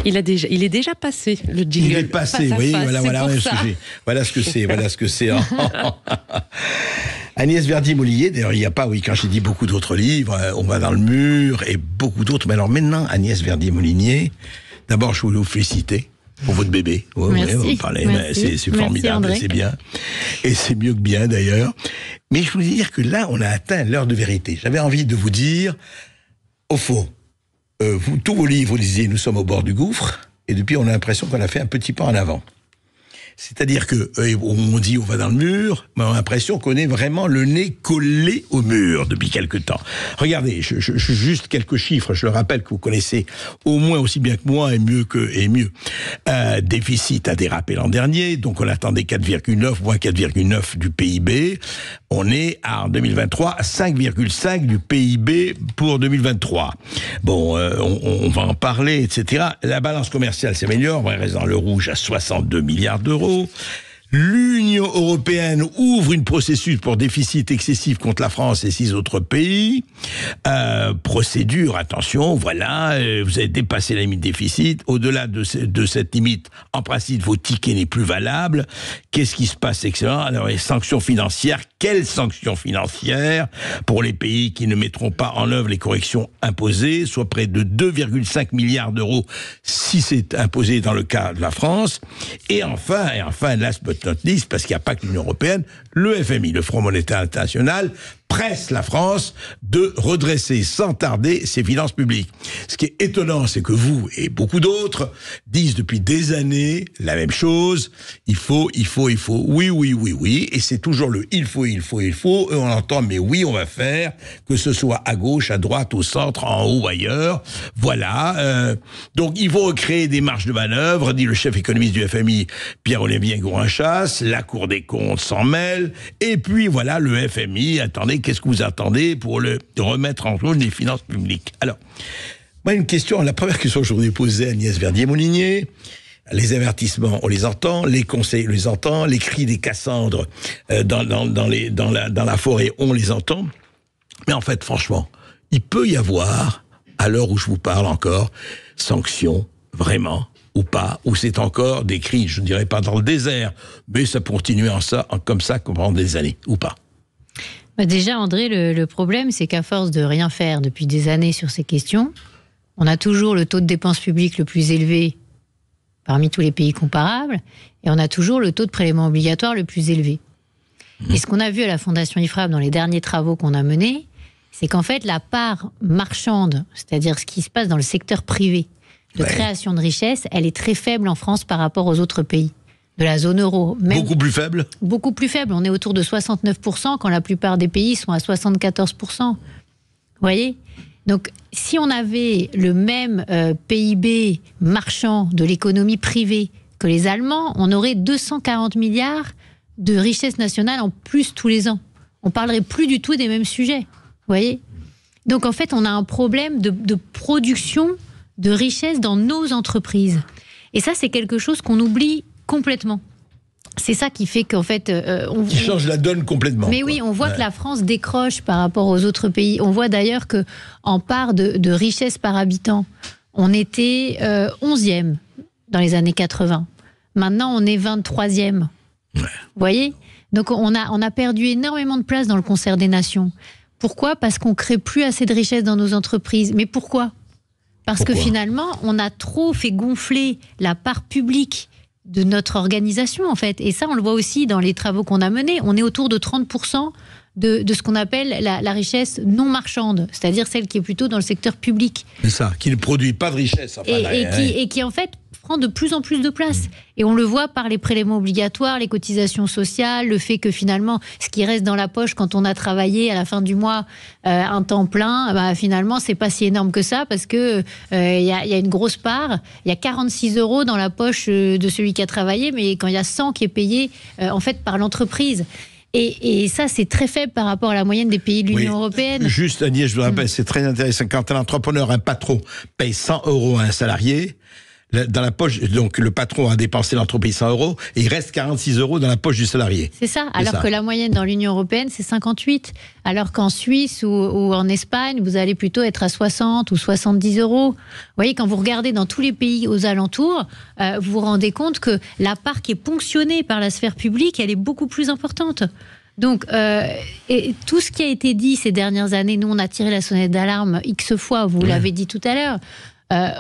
Il est déjà passé, le jingle. Il est passé, oui, voilà ce que c'est. Agnès Verdier-Molinier, d'ailleurs, il n'y a pas, quand j'ai dit beaucoup d'autres livres, On va dans le mur, et beaucoup d'autres. Mais alors maintenant, Agnès Verdier-Molinier, d'abord, je voulais vous féliciter pour votre bébé. Merci. Vous parlez, c'est formidable, Merci, c'est bien. Et c'est mieux que bien, d'ailleurs. Mais je voulais dire que là, on a atteint l'heure de vérité. J'avais envie de vous dire, au fond, tous vos livres, vous disiez, nous sommes au bord du gouffre, et depuis, on a l'impression qu'on a fait un petit pas en avant. C'est-à-dire que on dit on va dans le mur, mais on a l'impression qu'on est vraiment le nez collé au mur depuis quelque temps. Regardez, juste quelques chiffres, je le rappelle que vous connaissez au moins aussi bien que moi et mieux. Déficit a dérapé l'an dernier, donc on attendait 4,9, moins 4,9 du PIB. On est en 2023 à 5,5 du PIB pour 2023. Bon, on va en parler, etc. La balance commerciale s'améliore, on reste dans le rouge à 62 milliards d'euros. L'Union européenne ouvre une procédure pour déficit excessif contre la France et 6 autres pays. Procédure, attention, voilà, vous avez dépassé la limite déficit. Au-delà de cette limite, en principe, vos tickets n'est plus valable. Qu'est-ce qui se passe, excellent? Alors, les sanctions financières. Quelles sanctions financières pour les pays qui ne mettront pas en œuvre les corrections imposées, soit près de 2,5 milliards d'euros si c'est imposé dans le cas de la France. Et enfin, last but not least, parce qu'il n'y a pas que l'Union européenne, le FMI, le Fonds monétaire international, presse la France de redresser sans tarder ses finances publiques. Ce qui est étonnant, c'est que vous et beaucoup d'autres disent depuis des années la même chose. Il faut. Oui. Et c'est toujours le il faut. Et on entend, mais oui, on va faire, que ce soit à gauche, à droite, au centre, en haut, ailleurs. Voilà. Donc, il faut recréer des marges de manœuvre, dit le chef économiste du FMI, Pierre-Olivier Gourinchas. La Cour des comptes s'en mêle. Et puis, voilà, le FMI, attendez, qu'est-ce que vous attendez pour remettre en cause les finances publiques? Alors, moi, la première question que je voudrais poser à Agnès Verdier-Molinier, les avertissements, on les entend, les conseils, on les entend, les cris des Cassandres dans la forêt, on les entend. Mais en fait, franchement, il peut y avoir, à l'heure où je vous parle encore, sanctions, vraiment, ou pas, ou c'est encore des cris, je ne dirais pas dans le désert, mais ça peut continuer comme ça pendant des années, ou pas. Déjà, André, le problème, c'est qu'à force de rien faire depuis des années sur ces questions, on a toujours le taux de dépenses publiques le plus élevé parmi tous les pays comparables, et on a toujours le taux de prélèvement obligatoire le plus élevé. Et ce qu'on a vu à la Fondation IFRAP dans les derniers travaux qu'on a menés, c'est qu'en fait, la part marchande, c'est-à-dire ce qui se passe dans le secteur privé de création de richesse, elle est très faible en France par rapport aux autres pays. de la zone euro. Beaucoup plus faible ? Beaucoup plus faible. On est autour de 69% quand la plupart des pays sont à 74%. Vous voyez ? Donc, si on avait le même PIB marchand de l'économie privée que les Allemands, on aurait 240 milliards de richesse nationale en plus tous les ans. On ne parlerait plus du tout des mêmes sujets. Vous voyez ? Donc, en fait, on a un problème de production de richesse dans nos entreprises. Et ça, c'est quelque chose qu'on oublie complètement. C'est ça qui fait qu'en fait... qui change la donne complètement. Mais oui, on voit que la France décroche par rapport aux autres pays. On voit d'ailleurs qu'en part de richesse par habitant, on était 11e dans les années 80. Maintenant, on est 23e. Vous voyez ? Donc, on a perdu énormément de place dans le concert des nations. Pourquoi ? Parce qu'on ne crée plus assez de richesse dans nos entreprises. Mais pourquoi ? Parce que finalement, on a trop fait gonfler la part publique de notre organisation, en fait. Et ça, on le voit aussi dans les travaux qu'on a menés. On est autour de 30% de ce qu'on appelle la richesse non marchande, c'est-à-dire celle qui est plutôt dans le secteur public. C'est ça, qui ne produit pas de richesse. Enfin, et qui, en fait, prend de plus en plus de place. Et on le voit par les prélèvements obligatoires, les cotisations sociales, le fait que finalement, ce qui reste dans la poche quand on a travaillé à la fin du mois un temps plein, finalement, c'est pas si énorme que ça parce que y a une grosse part. Il y a 46 € dans la poche de celui qui a travaillé, mais quand il y a 100 qui est payé en fait par l'entreprise. Et ça, c'est très faible par rapport à la moyenne des pays de l'Union européenne. Juste, Agnès, je vous rappelle, c'est très intéressant. Quand un entrepreneur, un patron, paye 100 € à un salarié, dans la poche, donc le patron a dépensé l'entreprise 100 € et il reste 46 € dans la poche du salarié. C'est ça, alors que la moyenne dans l'Union européenne, c'est 58. Alors qu'en Suisse ou en Espagne, vous allez plutôt être à 60 ou 70 €. Vous voyez, quand vous regardez dans tous les pays aux alentours, vous vous rendez compte que la part qui est ponctionnée par la sphère publique, elle est beaucoup plus importante. Donc, et tout ce qui a été dit ces dernières années, nous on a tiré la sonnette d'alarme X fois, vous l'avez dit tout à l'heure,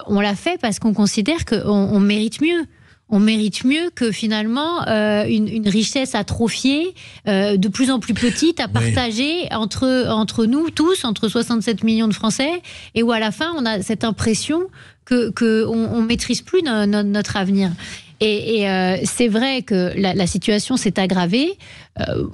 on l'a fait parce qu'on considère qu'on mérite mieux. On mérite mieux que finalement une richesse atrophiée, de plus en plus petite, à partager entre nous tous, entre 67 millions de Français, et où à la fin on a cette impression qu'on maîtrise plus notre avenir. Et c'est vrai que la situation s'est aggravée.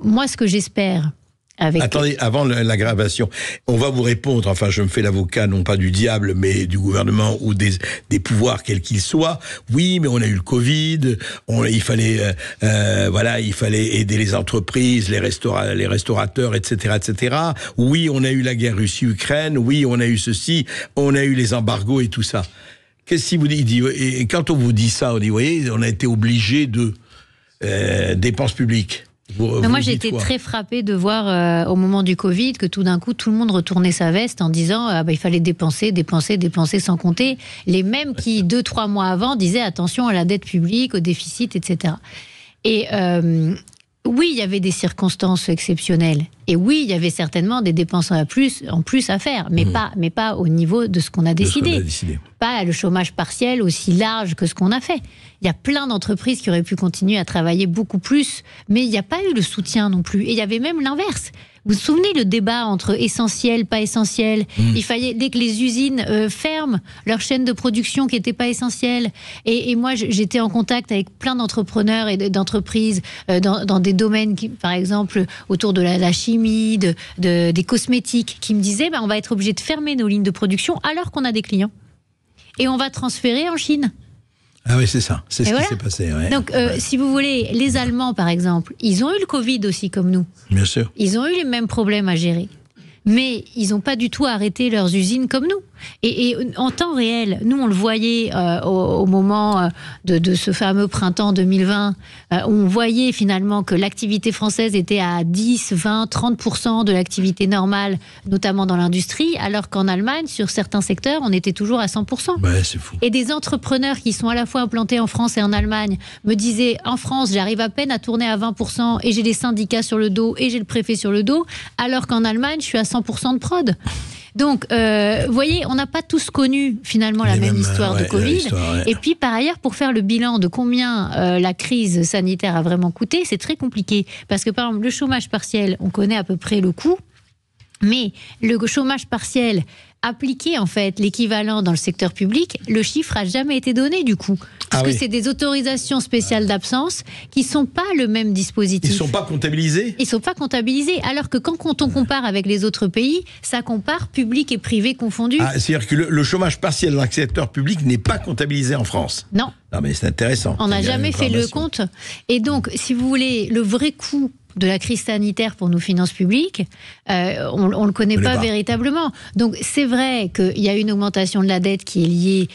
Moi, ce que j'espère... Attendez, avant l'aggravation, on va vous répondre, enfin je me fais l'avocat non pas du diable mais du gouvernement ou des pouvoirs quels qu'ils soient. Oui, mais on a eu le Covid, il fallait aider les entreprises, les restaurateurs, etc., etc. Oui, on a eu la guerre Russie-Ukraine, oui, on a eu ceci, on a eu les embargos et tout ça. Qu'est-ce qu'il vous dit ? Et quand on vous dit ça, on dit, vous voyez, on a été obligé de dépenses publiques. Moi, j'ai été très frappée de voir au moment du Covid que tout d'un coup, tout le monde retournait sa veste en disant il fallait dépenser sans compter. Les mêmes qui, 2-3 mois avant, disaient attention à la dette publique, au déficit, etc. Et oui, il y avait des circonstances exceptionnelles. Et oui, il y avait certainement des dépenses en plus à faire, mais pas au niveau de ce qu'on a décidé. Pas le chômage partiel aussi large que ce qu'on a fait. Il y a plein d'entreprises qui auraient pu continuer à travailler beaucoup plus, mais il n'y a pas eu le soutien non plus. Et il y avait même l'inverse. Vous vous souvenez le débat entre essentiel, pas essentiel ? Il fallait, dès que les usines ferment leur chaîne de production qui n'était pas essentielle. Et moi, j'étais en contact avec plein d'entrepreneurs et d'entreprises dans des domaines, par exemple, autour de la chimie, des cosmétiques, qui me disaient on va être obligé de fermer nos lignes de production alors qu'on a des clients. Et on va transférer en Chine. Ah oui, c'est ça. C'est ce qui s'est passé. Ouais. Donc, si vous voulez, les Allemands, par exemple, ils ont eu le Covid aussi comme nous. Bien sûr. Ils ont eu les mêmes problèmes à gérer. Mais ils n'ont pas du tout arrêté leurs usines comme nous. Et en temps réel, nous, on le voyait au moment de ce fameux printemps 2020, on voyait finalement que l'activité française était à 10, 20, 30% de l'activité normale, notamment dans l'industrie, alors qu'en Allemagne, sur certains secteurs, on était toujours à 100%. Ouais, c'est fou. Et des entrepreneurs qui sont à la fois implantés en France et en Allemagne me disaient, en France, j'arrive à peine à tourner à 20% et j'ai les syndicats sur le dos et j'ai le préfet sur le dos, alors qu'en Allemagne, je suis à 100% de prod. Donc, vous voyez, on n'a pas tous connu finalement la même histoire de Covid. Et puis, par ailleurs, pour faire le bilan de combien la crise sanitaire a vraiment coûté, c'est très compliqué. Parce que, par exemple, le chômage partiel, on connaît à peu près le coût. Mais le chômage partiel appliqué, en fait, l'équivalent dans le secteur public, le chiffre n'a jamais été donné du coup. Parce que c'est des autorisations spéciales d'absence qui ne sont pas le même dispositif. Ils ne sont pas comptabilisés ? Ils ne sont pas comptabilisés. Alors que quand on compare avec les autres pays, ça compare public et privé confondus. C'est-à-dire que le chômage partiel dans le secteur public n'est pas comptabilisé en France ? Non. Non, mais c'est intéressant. On n'a jamais fait le compte. Et donc, si vous voulez, le vrai coût de la crise sanitaire pour nos finances publiques, on ne le connaît pas véritablement. Donc c'est vrai qu'il y a une augmentation de la dette qui est liée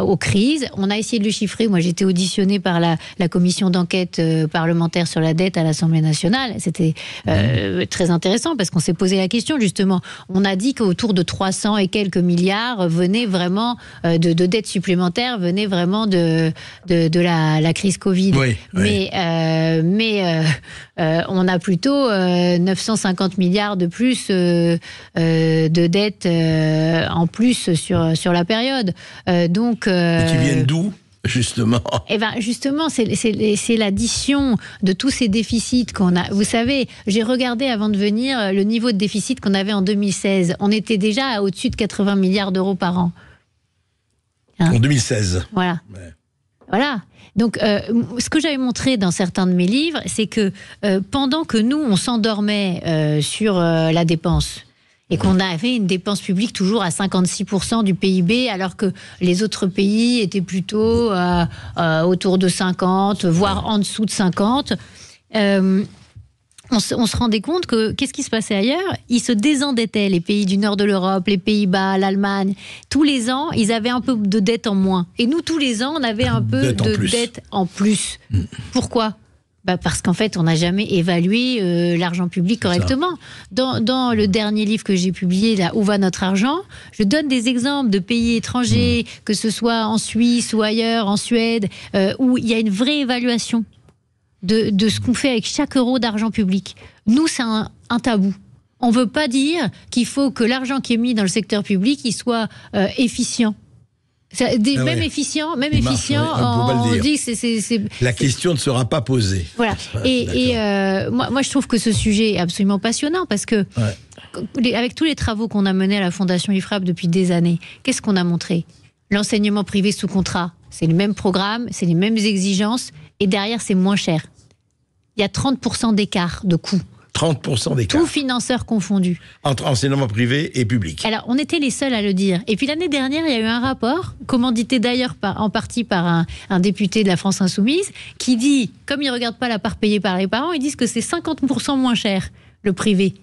aux crises. On a essayé de le chiffrer. Moi, j'ai été auditionnée par la commission d'enquête parlementaire sur la dette à l'Assemblée nationale. C'était très intéressant parce qu'on s'est posé la question, justement. On a dit qu'autour de 300 et quelques milliards venaient vraiment de dettes supplémentaires, venaient vraiment de la crise Covid. Oui, mais on a plutôt 950 milliards de plus de dettes en plus sur la période. Donc, qui viennent d'où ? Justement. Eh ben justement, c'est l'addition de tous ces déficits qu'on a. Vous savez, j'ai regardé avant de venir le niveau de déficit qu'on avait en 2016. On était déjà à au-dessus de 80 milliards d'euros par an. Hein ? En 2016. Voilà. Ouais. Voilà. Donc, ce que j'avais montré dans certains de mes livres, c'est que pendant que nous, on s'endormait sur la dépense, et qu'on avait une dépense publique toujours à 56% du PIB, alors que les autres pays étaient plutôt autour de 50, voire en dessous de 50, on se rendait compte que, qu'est-ce qui se passait ailleurs ? Ils se désendettaient, les pays du nord de l'Europe, les Pays-Bas, l'Allemagne. Tous les ans, ils avaient un peu de dette en moins. Et nous, tous les ans, on avait un peu de dette en plus. Pourquoi ? Parce qu'en fait, on n'a jamais évalué l'argent public correctement. Dans le dernier livre que j'ai publié, là, Où va notre argent ? Je donne des exemples de pays étrangers, que ce soit en Suisse ou ailleurs, en Suède, où il y a une vraie évaluation de ce qu'on fait avec chaque euro d'argent public. Nous, c'est un tabou. On ne veut pas dire qu'il faut que l'argent qui est mis dans le secteur public, il soit efficient. Même efficient, on dit que c'est... La question ne sera pas posée. Voilà. Et moi, je trouve que ce sujet est absolument passionnant parce que, avec tous les travaux qu'on a menés à la Fondation IFRAP depuis des années, qu'est-ce qu'on a montré ? L'enseignement privé sous contrat, c'est le même programme, c'est les mêmes exigences, et derrière, c'est moins cher. Il y a 30% d'écart de coût. 30% d'écart. Tous financeurs confondus. Entre enseignement privé et public. Alors, on était les seuls à le dire. Et puis l'année dernière, il y a eu un rapport, commandité d'ailleurs en partie par un député de la France Insoumise, qui dit, comme ils ne regardent pas la part payée par les parents, ils disent que c'est 50% moins cher, le privé,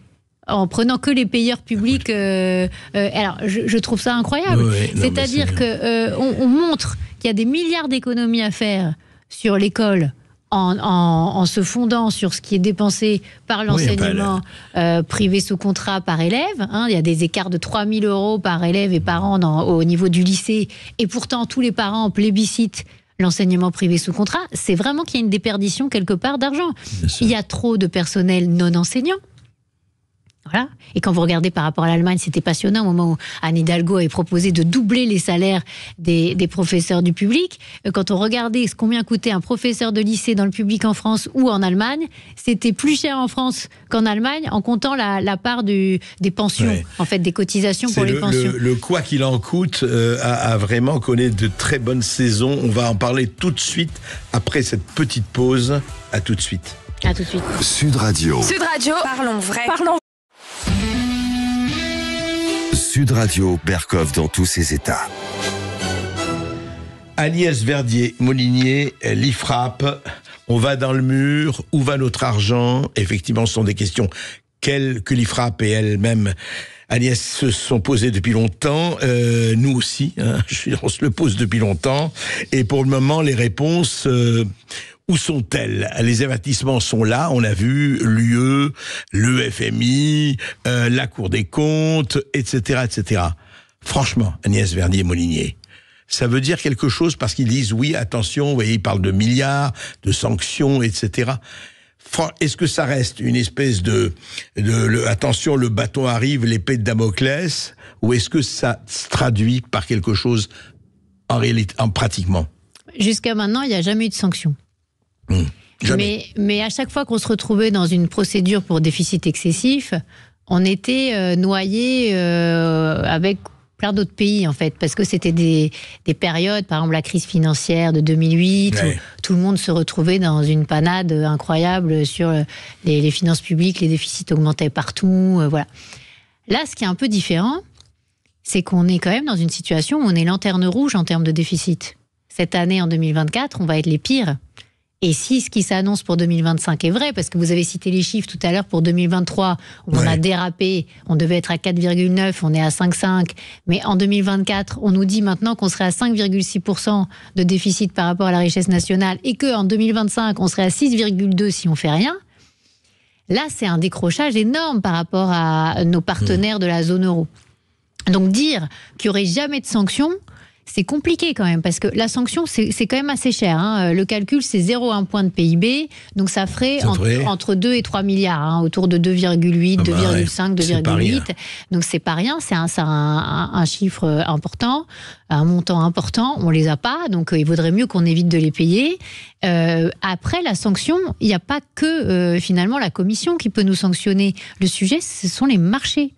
en prenant que les payeurs publics. Alors, je trouve ça incroyable. C'est-à-dire qu'on montre qu'il y a des milliards d'économies à faire sur l'école, en se fondant sur ce qui est dépensé par l'enseignement privé sous contrat par élève. Il y a des écarts de 3 000 € par élève et par an au niveau du lycée. Et pourtant, tous les parents plébiscitent l'enseignement privé sous contrat. C'est vraiment qu'il y a une déperdition quelque part d'argent. Il y a trop de personnel non enseignant. Voilà. Et quand vous regardez par rapport à l'Allemagne, c'était passionnant au moment où Anne Hidalgo avait proposé de doubler les salaires des professeurs du public. Quand on regardait combien coûtait un professeur de lycée dans le public en France ou en Allemagne, c'était plus cher en France qu'en Allemagne en comptant la part des pensions, en fait, des cotisations pour les pensions. Le quoi qu'il en coûte a vraiment connu de très bonnes saisons. On va en parler tout de suite après cette petite pause. À tout de suite. À tout de suite. Sud Radio. Sud Radio, parlons vrai. Sud Radio, Berkov dans tous ses états. Agnès Verdier-Molinier, l'IFRAP, on va dans le mur, où va notre argent ? Effectivement, ce sont des questions que l'IFRAP et elle-même, Agnès, se sont posées depuis longtemps. Nous aussi, on se le pose depuis longtemps. Et pour le moment, les réponses... où sont-elles ? Les avertissements sont là, on a vu l'UE, le FMI, la Cour des comptes, etc., etc. Franchement, Agnès Verdier-Molinier, ça veut dire quelque chose parce qu'ils disent oui, attention, vous voyez, ils parlent de milliards, de sanctions, etc. Est-ce que ça reste une espèce attention, le bâton arrive, l'épée de Damoclès, ou est-ce que ça se traduit par quelque chose en réalité, pratiquement ? Jusqu'à maintenant, il n'y a jamais eu de sanctions. Mais à chaque fois qu'on se retrouvait dans une procédure pour déficit excessif, on était noyés avec plein d'autres pays, en fait, parce que c'était des périodes, par exemple la crise financière de 2008, où tout le monde se retrouvait dans une panade incroyable sur les finances publiques, les déficits augmentaient partout, voilà. Là, ce qui est un peu différent, c'est qu'on est quand même dans une situation où on est lanterne rouge en termes de déficit. Cette année, en 2024, on va être les pires. Et si ce qui s'annonce pour 2025 est vrai, parce que vous avez cité les chiffres tout à l'heure pour 2023, où on a dérapé, on devait être à 4,9, on est à 5,5, mais en 2024, on nous dit maintenant qu'on serait à 5,6% de déficit par rapport à la richesse nationale, et qu'en 2025, on serait à 6,2 si on fait rien. Là, c'est un décrochage énorme par rapport à nos partenaires de la zone euro. Donc dire qu'il n'y aurait jamais de sanctions, c'est compliqué quand même, parce que la sanction, c'est quand même assez cher. Hein. Le calcul, c'est 0,1 point de PIB, donc ça ferait entre 2 et 3 milliards, hein, autour de 2,8, 2,5, 2,8. Donc c'est pas rien, c'est un chiffre important, un montant important. On les a pas, donc il vaudrait mieux qu'on évite de les payer. Après, la sanction, il n'y a pas que finalement la Commission qui peut nous sanctionner. Le sujet, ce sont les marchés.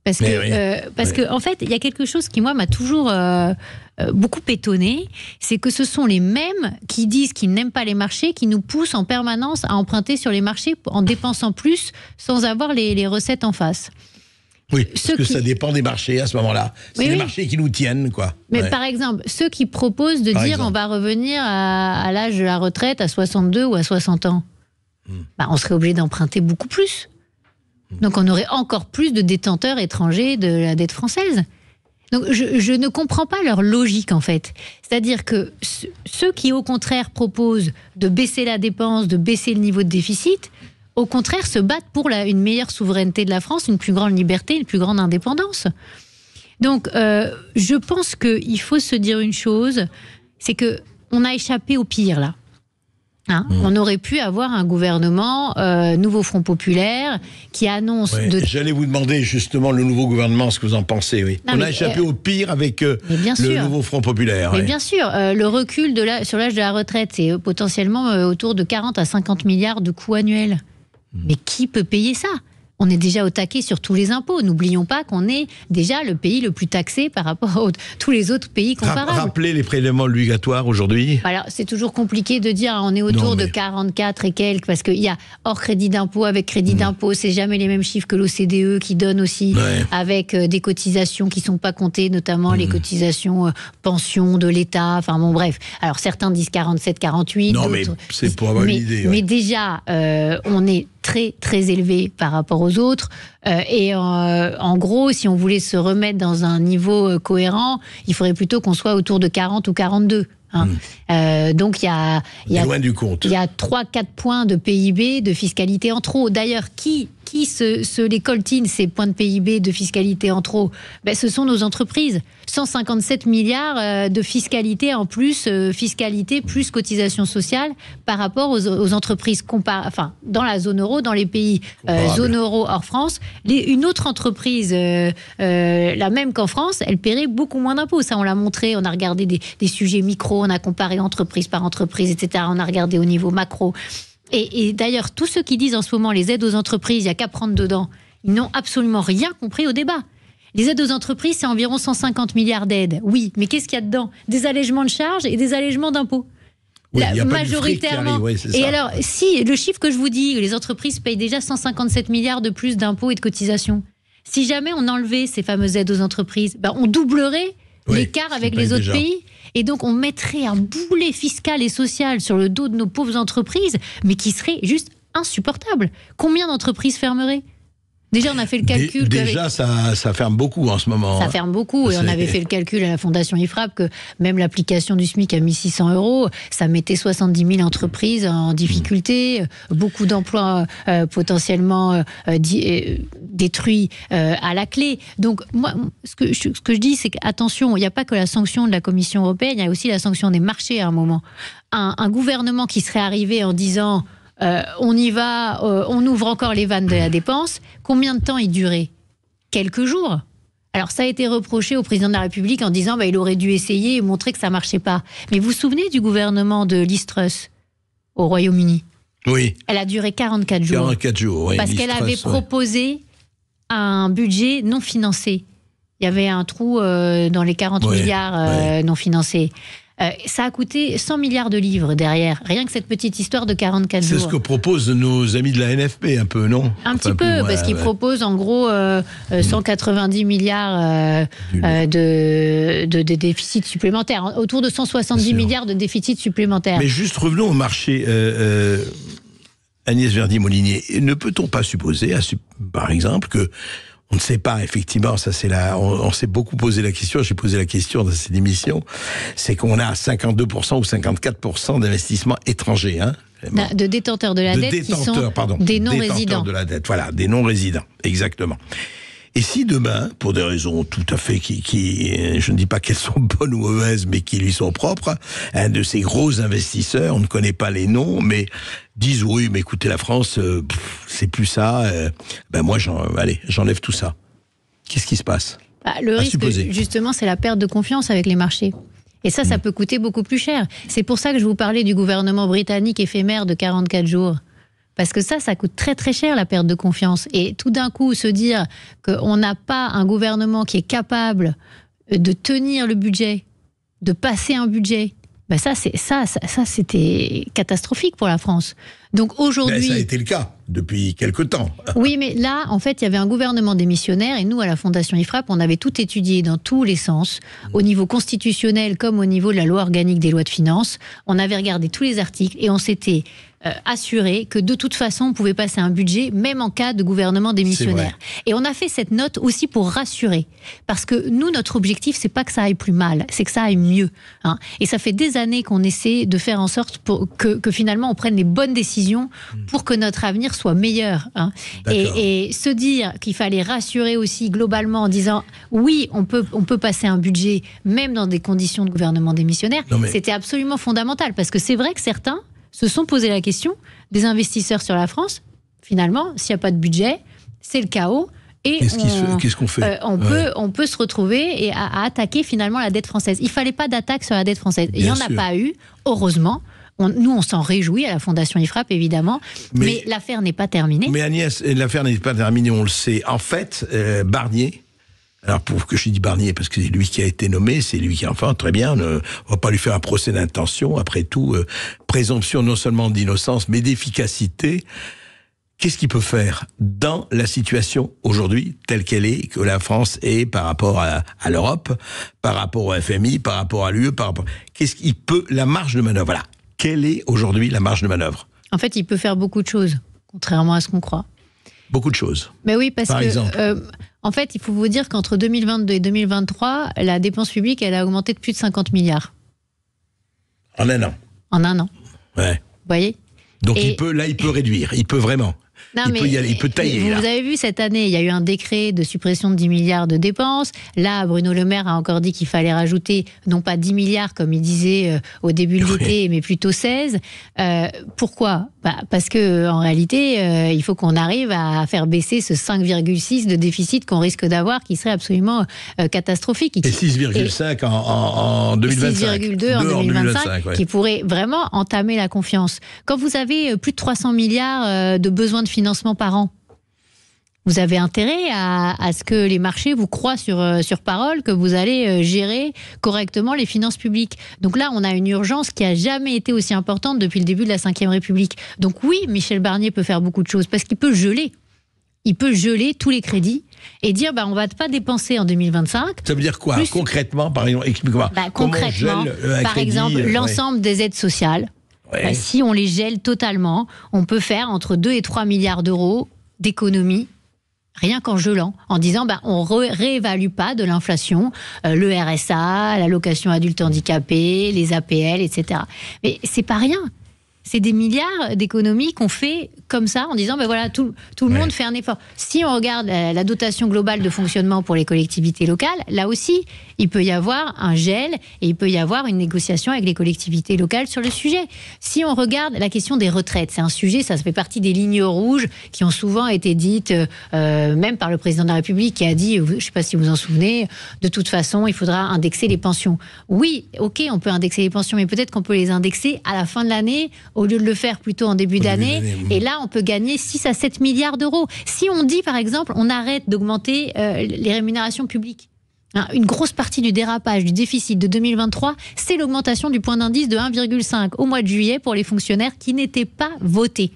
Parce que en fait, il y a quelque chose qui, moi, m'a toujours beaucoup étonné, c'est que ce sont les mêmes qui disent qu'ils n'aiment pas les marchés, qui nous poussent en permanence à emprunter sur les marchés en dépensant plus, sans avoir les recettes en face. Oui, parce que ça dépend des marchés à ce moment-là. C'est les marchés qui nous tiennent, quoi. Mais par exemple, ceux qui proposent de dire on va revenir à l'âge de la retraite à 62 ou à 60 ans, on serait obligé d'emprunter beaucoup plus. Donc on aurait encore plus de détenteurs étrangers de la dette française. Donc je ne comprends pas leur logique, en fait. C'est-à-dire que ceux qui, au contraire, proposent de baisser la dépense, de baisser le niveau de déficit, au contraire, se battent pour une meilleure souveraineté de la France, une plus grande liberté, une plus grande indépendance. Donc je pense qu'il faut se dire une chose, c'est qu'on a échappé au pire, là. Hein, on aurait pu avoir un gouvernement Nouveau Front Populaire qui annonce... J'allais vous demander justement le nouveau gouvernement, ce que vous en pensez. Oui. On a échappé au pire avec le Nouveau Front Populaire. Mais bien sûr, le recul sur l'âge de la retraite, c'est potentiellement autour de 40 à 50 milliards de coûts annuels. Mais qui peut payer ça ? On est déjà au taquet sur tous les impôts. N'oublions pas qu'on est déjà le pays le plus taxé par rapport à tous les autres pays comparables. Rappelez les prélèvements obligatoires aujourd'hui. Alors, c'est toujours compliqué de dire on est autour de 44 et quelques, parce qu'il y a hors crédit d'impôt, avec crédit d'impôt, c'est jamais les mêmes chiffres que l'OCDE qui donne aussi, avec des cotisations qui ne sont pas comptées, notamment les cotisations pensions de l'État. Enfin bon, bref. Alors, certains disent 47, 48. Non, mais c'est pour avoir une idée. Mais déjà, on est très, très élevé par rapport aux autres. Et en gros, si on voulait se remettre dans un niveau cohérent, il faudrait plutôt qu'on soit autour de 40 ou 42. Hein. Donc, il y a loin du compte. Il y a 3-4 points de PIB de fiscalité en trop. D'ailleurs, qui se les coltine, ces points de PIB de fiscalité en trop ? Ce sont nos entreprises. 157 milliards de fiscalité en plus, fiscalité plus cotisation sociale par rapport aux entreprises dans la zone euro, dans les pays zone euro hors France. Une autre entreprise, la même qu'en France, elle paierait beaucoup moins d'impôts. Ça, on l'a montré, on a regardé des sujets micro, on a comparé entreprise par entreprise, etc. On a regardé au niveau macro. Et d'ailleurs, tous ceux qui disent en ce moment les aides aux entreprises, il n'y a qu'à prendre dedans, ils n'ont absolument rien compris au débat. Les aides aux entreprises, c'est environ 150 milliards d'aides. Oui, mais qu'est-ce qu'il y a dedans ? Des allègements de charges et des allègements d'impôts. Oui, il y a majoritairement. Pas du fric qui arrive, et alors, si le chiffre que je vous dis, les entreprises payent déjà 157 milliards de plus d'impôts et de cotisations. Si jamais on enlevait ces fameuses aides aux entreprises, on doublerait l'écart avec les autres pays. Et donc, on mettrait un boulet fiscal et social sur le dos de nos pauvres entreprises, mais qui serait juste insupportable. Combien d'entreprises fermeraient ? Déjà, on a fait le calcul... Déjà, ça ferme beaucoup en ce moment. Ça ferme beaucoup. Et on avait fait le calcul à la Fondation IFRAP que même l'application du SMIC à 1 600 €, ça mettait 70 000 entreprises en difficulté, beaucoup d'emplois potentiellement détruits à la clé. Donc, moi, ce que je dis, c'est qu'attention, il n'y a pas que la sanction de la Commission européenne, il y a aussi la sanction des marchés à un moment. Un gouvernement qui serait arrivé en disant... on y va, on ouvre encore les vannes de la dépense. Combien de temps il durait ? Quelques jours. Alors ça a été reproché au président de la République en disant il aurait dû essayer et montrer que ça marchait pas. Mais vous vous souvenez du gouvernement de Liz Truss au Royaume-Uni ? Oui. Elle a duré 44 jours. 44 jours, oui. Parce qu'elle avait proposé un budget non financé. Il y avait un trou dans les 40 milliards non financés. Ça a coûté 100 milliards de livres derrière, rien que cette petite histoire de 44 jours. C'est ce que proposent nos amis de la NFP, un peu, non ? Petit peu, parce qu'ils proposent en gros 190 milliards de déficit supplémentaire, autour de 170 milliards de déficit supplémentaire. Mais juste revenons au marché. Agnès Verdier-Molinier, ne peut-on pas supposer, par exemple, que on ne sait pas, effectivement, ça c'est là, on s'est beaucoup posé la question, j'ai posé la question dans cette émission, c'est qu'on a 52% ou 54% d'investissements étrangers, hein. De détenteurs de la dette qui sont des non-résidents. De la dette, voilà, des non-résidents, exactement. Et si demain, pour des raisons tout à fait qui je ne dis pas qu'elles sont bonnes ou mauvaises, mais qui lui sont propres, un de ces gros investisseurs, on ne connaît pas les noms, mais disent oui, mais écoutez, la France, c'est plus ça, moi j'enlève tout ça. Qu'est-ce qui se passe ? Le risque, justement, c'est la perte de confiance avec les marchés. Et ça peut coûter beaucoup plus cher. C'est pour ça que je vous parlais du gouvernement britannique éphémère de 44 jours. Parce que ça coûte très très cher, la perte de confiance. Et tout d'un coup, se dire qu'on n'a pas un gouvernement qui est capable de tenir le budget, de passer un budget, ça c'était catastrophique pour la France. Donc aujourd'hui, ça a été le cas depuis quelque temps. Oui, mais là, en fait, il y avait un gouvernement démissionnaire et nous, à la Fondation IFRAP, on avait tout étudié dans tous les sens, au niveau constitutionnel comme au niveau de la loi organique des lois de finances. On avait regardé tous les articles et on s'était assuré que de toute façon, on pouvait passer un budget, même en cas de gouvernement démissionnaire. Et on a fait cette note aussi pour rassurer. Parce que nous, notre objectif, c'est pas que ça aille plus mal, c'est que ça aille mieux. Hein. Et ça fait des années qu'on essaie de faire en sorte que finalement, on prenne les bonnes décisions pour que notre avenir soit meilleur. Hein. Et se dire qu'il fallait rassurer aussi globalement en disant oui, on peut passer un budget, même dans des conditions de gouvernement démissionnaire, c'était absolument fondamental. Parce que c'est vrai que certains se sont posé la question, des investisseurs sur la France, finalement, s'il n'y a pas de budget, c'est le chaos. Et qu'est-ce qu'on fait ? On peut se retrouver et à attaquer finalement la dette française. Il ne fallait pas d'attaque sur la dette française. Il n'y en a pas eu, heureusement. Nous, on s'en réjouit à la Fondation IFRAP, évidemment, mais l'affaire n'est pas terminée. Mais Agnès, l'affaire n'est pas terminée, on le sait. En fait, Barnier... Alors, pour que je dis Barnier, parce que c'est lui qui a été nommé, c'est lui qui, enfin, très bien, on va pas lui faire un procès d'intention, après tout, présomption non seulement d'innocence, mais d'efficacité. Qu'est-ce qu'il peut faire dans la situation aujourd'hui, telle qu'elle est, que la France est par rapport à l'Europe, par rapport au FMI, par rapport à l'UE, qu'est-ce qu'il peut, la marge de manœuvre, voilà. Quelle est aujourd'hui la marge de manœuvre ? En fait, il peut faire beaucoup de choses, contrairement à ce qu'on croit. Beaucoup de choses. Mais oui, parce par exemple. En fait, il faut vous dire qu'entre 2022 et 2023, la dépense publique, elle a augmenté de plus de 50 milliards. En un an. En un an. Ouais. Vous voyez ? Donc il peut réduire, il peut vraiment. Non, il peut y aller, il peut tailler. Vous avez vu, cette année, il y a eu un décret de suppression de 10 milliards de dépenses. Là, Bruno Le Maire a encore dit qu'il fallait rajouter, non pas 10 milliards, comme il disait au début de l'été, mais plutôt 16. Pourquoi ? Parce qu'en réalité, il faut qu'on arrive à faire baisser ce 5,6 de déficit qu'on risque d'avoir, qui serait absolument catastrophique. Et 6,5 en 2025. 6,2 en 2025, qui pourrait vraiment entamer la confiance. Quand vous avez plus de 300 milliards de besoins de financement par an, vous avez intérêt à ce que les marchés vous croient sur parole, que vous allez gérer correctement les finances publiques. Donc là, on a une urgence qui n'a jamais été aussi importante depuis le début de la Ve République. Donc oui, Michel Barnier peut faire beaucoup de choses, parce qu'il peut geler. Il peut geler tous les crédits et dire on ne va pas dépenser en 2025. Ça veut dire quoi concrètement, par exemple, explique-moi. Concrètement, par exemple, l'ensemble des aides sociales. Ouais. Si on les gèle totalement, on peut faire entre 2 et 3 milliards d'euros d'économies, rien qu'en gelant, en disant on ne réévalue pas de l'inflation, le RSA, l'allocation adulte handicapé, les APL, etc. Mais c'est pas rien. C'est des milliards d'économies qu'on fait comme ça, en disant, voilà, tout le monde fait un effort. Si on regarde la dotation globale de fonctionnement pour les collectivités locales, là aussi, il peut y avoir un gel et il peut y avoir une négociation avec les collectivités locales sur le sujet. Si on regarde la question des retraites, c'est un sujet, ça fait partie des lignes rouges qui ont souvent été dites, même par le président de la République qui a dit, je ne sais pas si vous vous en souvenez, de toute façon, il faudra indexer les pensions. Oui, ok, on peut indexer les pensions, mais peut-être qu'on peut les indexer à la fin de l'année au lieu de le faire plutôt en début d'année. Et là, on peut gagner 6 à 7 milliards d'euros. Si on dit, par exemple, on arrête d'augmenter les rémunérations publiques, une grosse partie du dérapage, du déficit de 2023, c'est l'augmentation du point d'indice de 1,5 au mois de juillet pour les fonctionnaires qui n'étaient pas votés.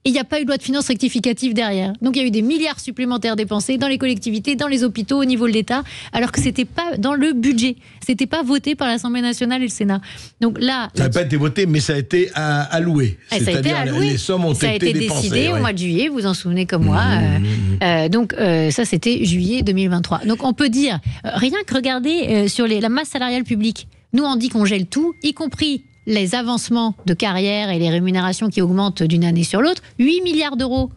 Et il n'y a pas eu de loi de finances rectificative derrière. Donc il y a eu des milliards supplémentaires dépensés dans les collectivités, dans les hôpitaux, au niveau de l'État, alors que ce n'était pas dans le budget. Ce n'était pas voté par l'Assemblée nationale et le Sénat. Donc là, ça n'a pas été voté, mais ça a été alloué. C'est-à-dire les sommes ont été dépensées. Ça a été décidé au mois de juillet, vous en souvenez comme moi. Donc ça, c'était juillet 2023. Donc on peut dire, rien que regarder sur la masse salariale publique, nous on dit qu'on gèle tout, y compris les avancements de carrière et les rémunérations qui augmentent d'une année sur l'autre, 8 milliards d'euros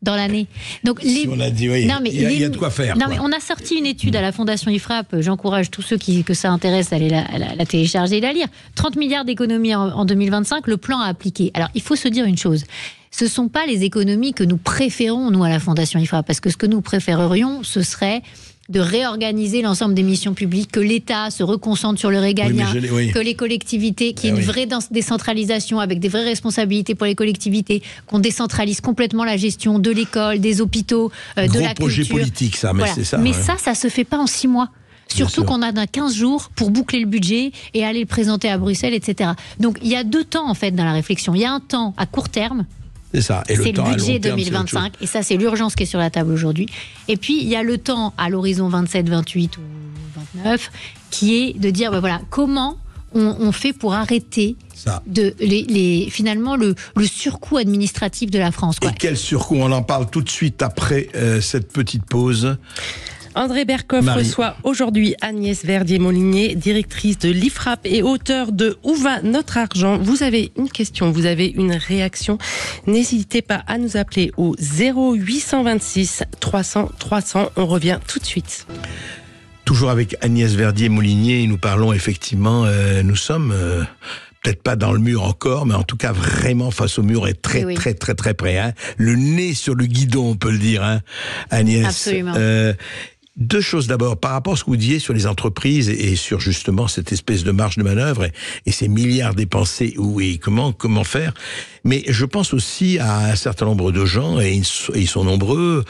dans l'année. Donc on a dit, oui, il y a de quoi faire. Non, mais on a sorti une étude à la Fondation IFRAP, j'encourage tous ceux que ça intéresse à aller la télécharger et la lire. 30 milliards d'économies en 2025, le plan à appliquer. Alors, il faut se dire une chose. Ce ne sont pas les économies que nous préférons, nous, à la Fondation IFRAP, parce que ce que nous préférerions, ce serait de réorganiser l'ensemble des missions publiques, que l'État se reconcentre sur le régalien, que les collectivités, qu'il y ait une vraie décentralisation avec des vraies responsabilités pour les collectivités, qu'on décentralise complètement la gestion de l'école, des hôpitaux, de la culture. Projet politique, ça, mais c'est ça. Mais ça se fait pas en 6 mois. Surtout qu'on a 15 jours pour boucler le budget et aller le présenter à Bruxelles, etc. Donc il y a 2 temps, en fait, dans la réflexion. Il y a un temps à court terme. C'est ça. Et c'est le budget terme, 2025. Et ça, c'est l'urgence qui est sur la table aujourd'hui. Et puis, il y a le temps à l'horizon 27, 28 ou 29, qui est de dire, voilà, comment on fait pour arrêter finalement le surcoût administratif de la France. Et quel surcoût? On en parle tout de suite après cette petite pause. André Berkoff reçoit aujourd'hui Agnès Verdier-Molinier, directrice de l'IFRAP et auteure de Où va notre argent? Vous avez une question, vous avez une réaction, n'hésitez pas à nous appeler au 0826 300 300. On revient tout de suite. Toujours avec Agnès Verdier-Molinier, nous parlons effectivement, nous sommes peut-être pas dans le mur encore, mais en tout cas vraiment face au mur et très près. Hein. Le nez sur le guidon, on peut le dire, hein, Agnès. Absolument. 2 choses d'abord, par rapport à ce que vous disiez sur les entreprises et sur justement cette espèce de marge de manœuvre et ces milliards dépensés, oui, comment faire. Mais je pense aussi à un certain nombre de gens, et ils sont nombreux,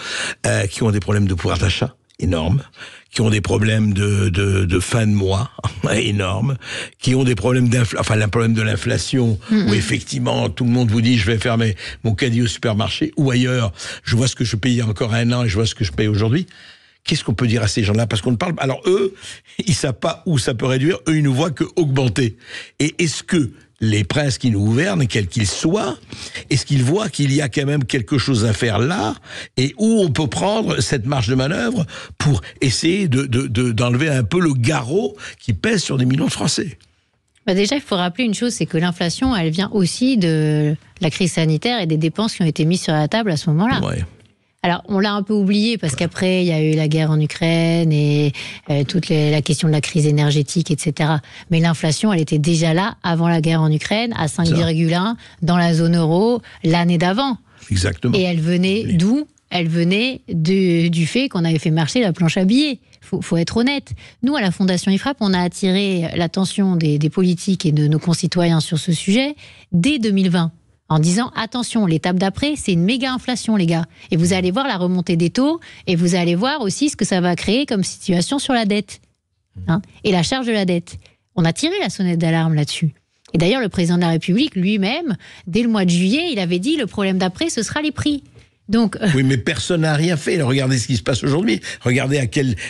qui ont des problèmes de pouvoir d'achat énormes, qui ont des problèmes de fin de mois énormes, qui ont des problèmes le problème de l'inflation, où effectivement tout le monde vous dit je vais faire mon caddie au supermarché ou ailleurs, je vois ce que je payais encore un an et je vois ce que je paye aujourd'hui. Qu'est-ce qu'on peut dire à ces gens-là? Parce qu'on ne parle... Alors eux, ils savent pas où ça peut réduire, eux ils ne voient que augmenter. Et est-ce que les princes qui nous gouvernent, quels qu'ils soient, est-ce qu'ils voient qu'il y a quand même quelque chose à faire là, et où on peut prendre cette marge de manœuvre pour essayer d'enlever un peu le garrot qui pèse sur des millions de Français? Déjà, il faut rappeler une chose, c'est que l'inflation, elle vient aussi de la crise sanitaire et des dépenses qui ont été mises sur la table à ce moment-là. Ouais. Alors, on l'a un peu oublié parce qu'après, il y a eu la guerre en Ukraine et toute la question de la crise énergétique, etc. Mais l'inflation, elle était déjà là avant la guerre en Ukraine, à 5,1 dans la zone euro l'année d'avant. Exactement. Et elle venait d'où? Elle venait du fait qu'on avait fait marcher la planche à billets. Faut être honnête. Nous, à la Fondation IFRAP, on a attiré l'attention des politiques et de nos concitoyens sur ce sujet dès 2020. En disant, attention, l'étape d'après, c'est une méga inflation, les gars. Et vous allez voir la remontée des taux, et vous allez voir aussi ce que ça va créer comme situation sur la dette. Et la charge de la dette. On a tiré la sonnette d'alarme là-dessus. Et d'ailleurs, le président de la République, lui-même, dès le mois de juillet, il avait dit, le problème d'après, ce sera les prix. Donc, oui, mais personne n'a rien fait. Regardez ce qui se passe aujourd'hui. Regardez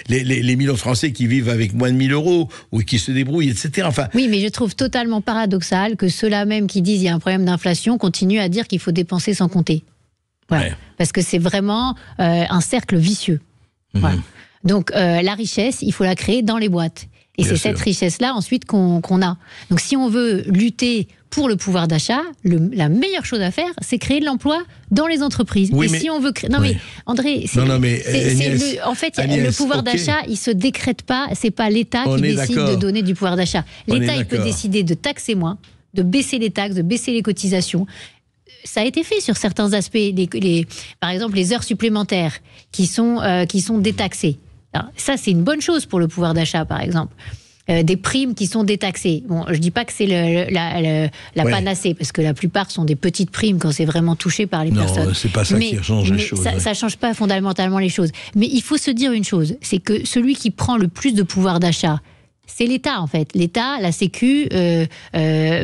les millions de Français qui vivent avec moins de 1 000 euros ou qui se débrouillent, etc. Enfin, oui, mais je trouve totalement paradoxal que ceux-là même qui disent qu'il y a un problème d'inflation continuent à dire qu'il faut dépenser sans compter. Voilà. Ouais. Parce que c'est vraiment un cercle vicieux. Voilà. Donc, la richesse, il faut la créer dans les boîtes. Et c'est cette richesse-là, ensuite, qu'on a. Donc, si on veut lutter pour le pouvoir d'achat, la meilleure chose à faire, c'est créer de l'emploi dans les entreprises. Oui, et mais... si on veut créer... Non, mais André, en fait, le pouvoir d'achat, il ne se décrète pas. Ce n'est pas l'État qui décide de donner du pouvoir d'achat. L'État, il peut décider de taxer moins, de baisser les taxes, de baisser les cotisations. Ça a été fait sur certains aspects. Par exemple, les heures supplémentaires qui sont détaxées. Alors, ça, c'est une bonne chose pour le pouvoir d'achat, par exemple. des primes qui sont détaxées. Bon, je dis pas que c'est la panacée, parce que la plupart sont des petites primes quand c'est vraiment touché par les personnes. Non, c'est pas ça qui change les choses. Ça change pas fondamentalement les choses. Mais il faut se dire une chose, c'est que celui qui prend le plus de pouvoir d'achat, c'est l'État, en fait. L'État, la Sécu,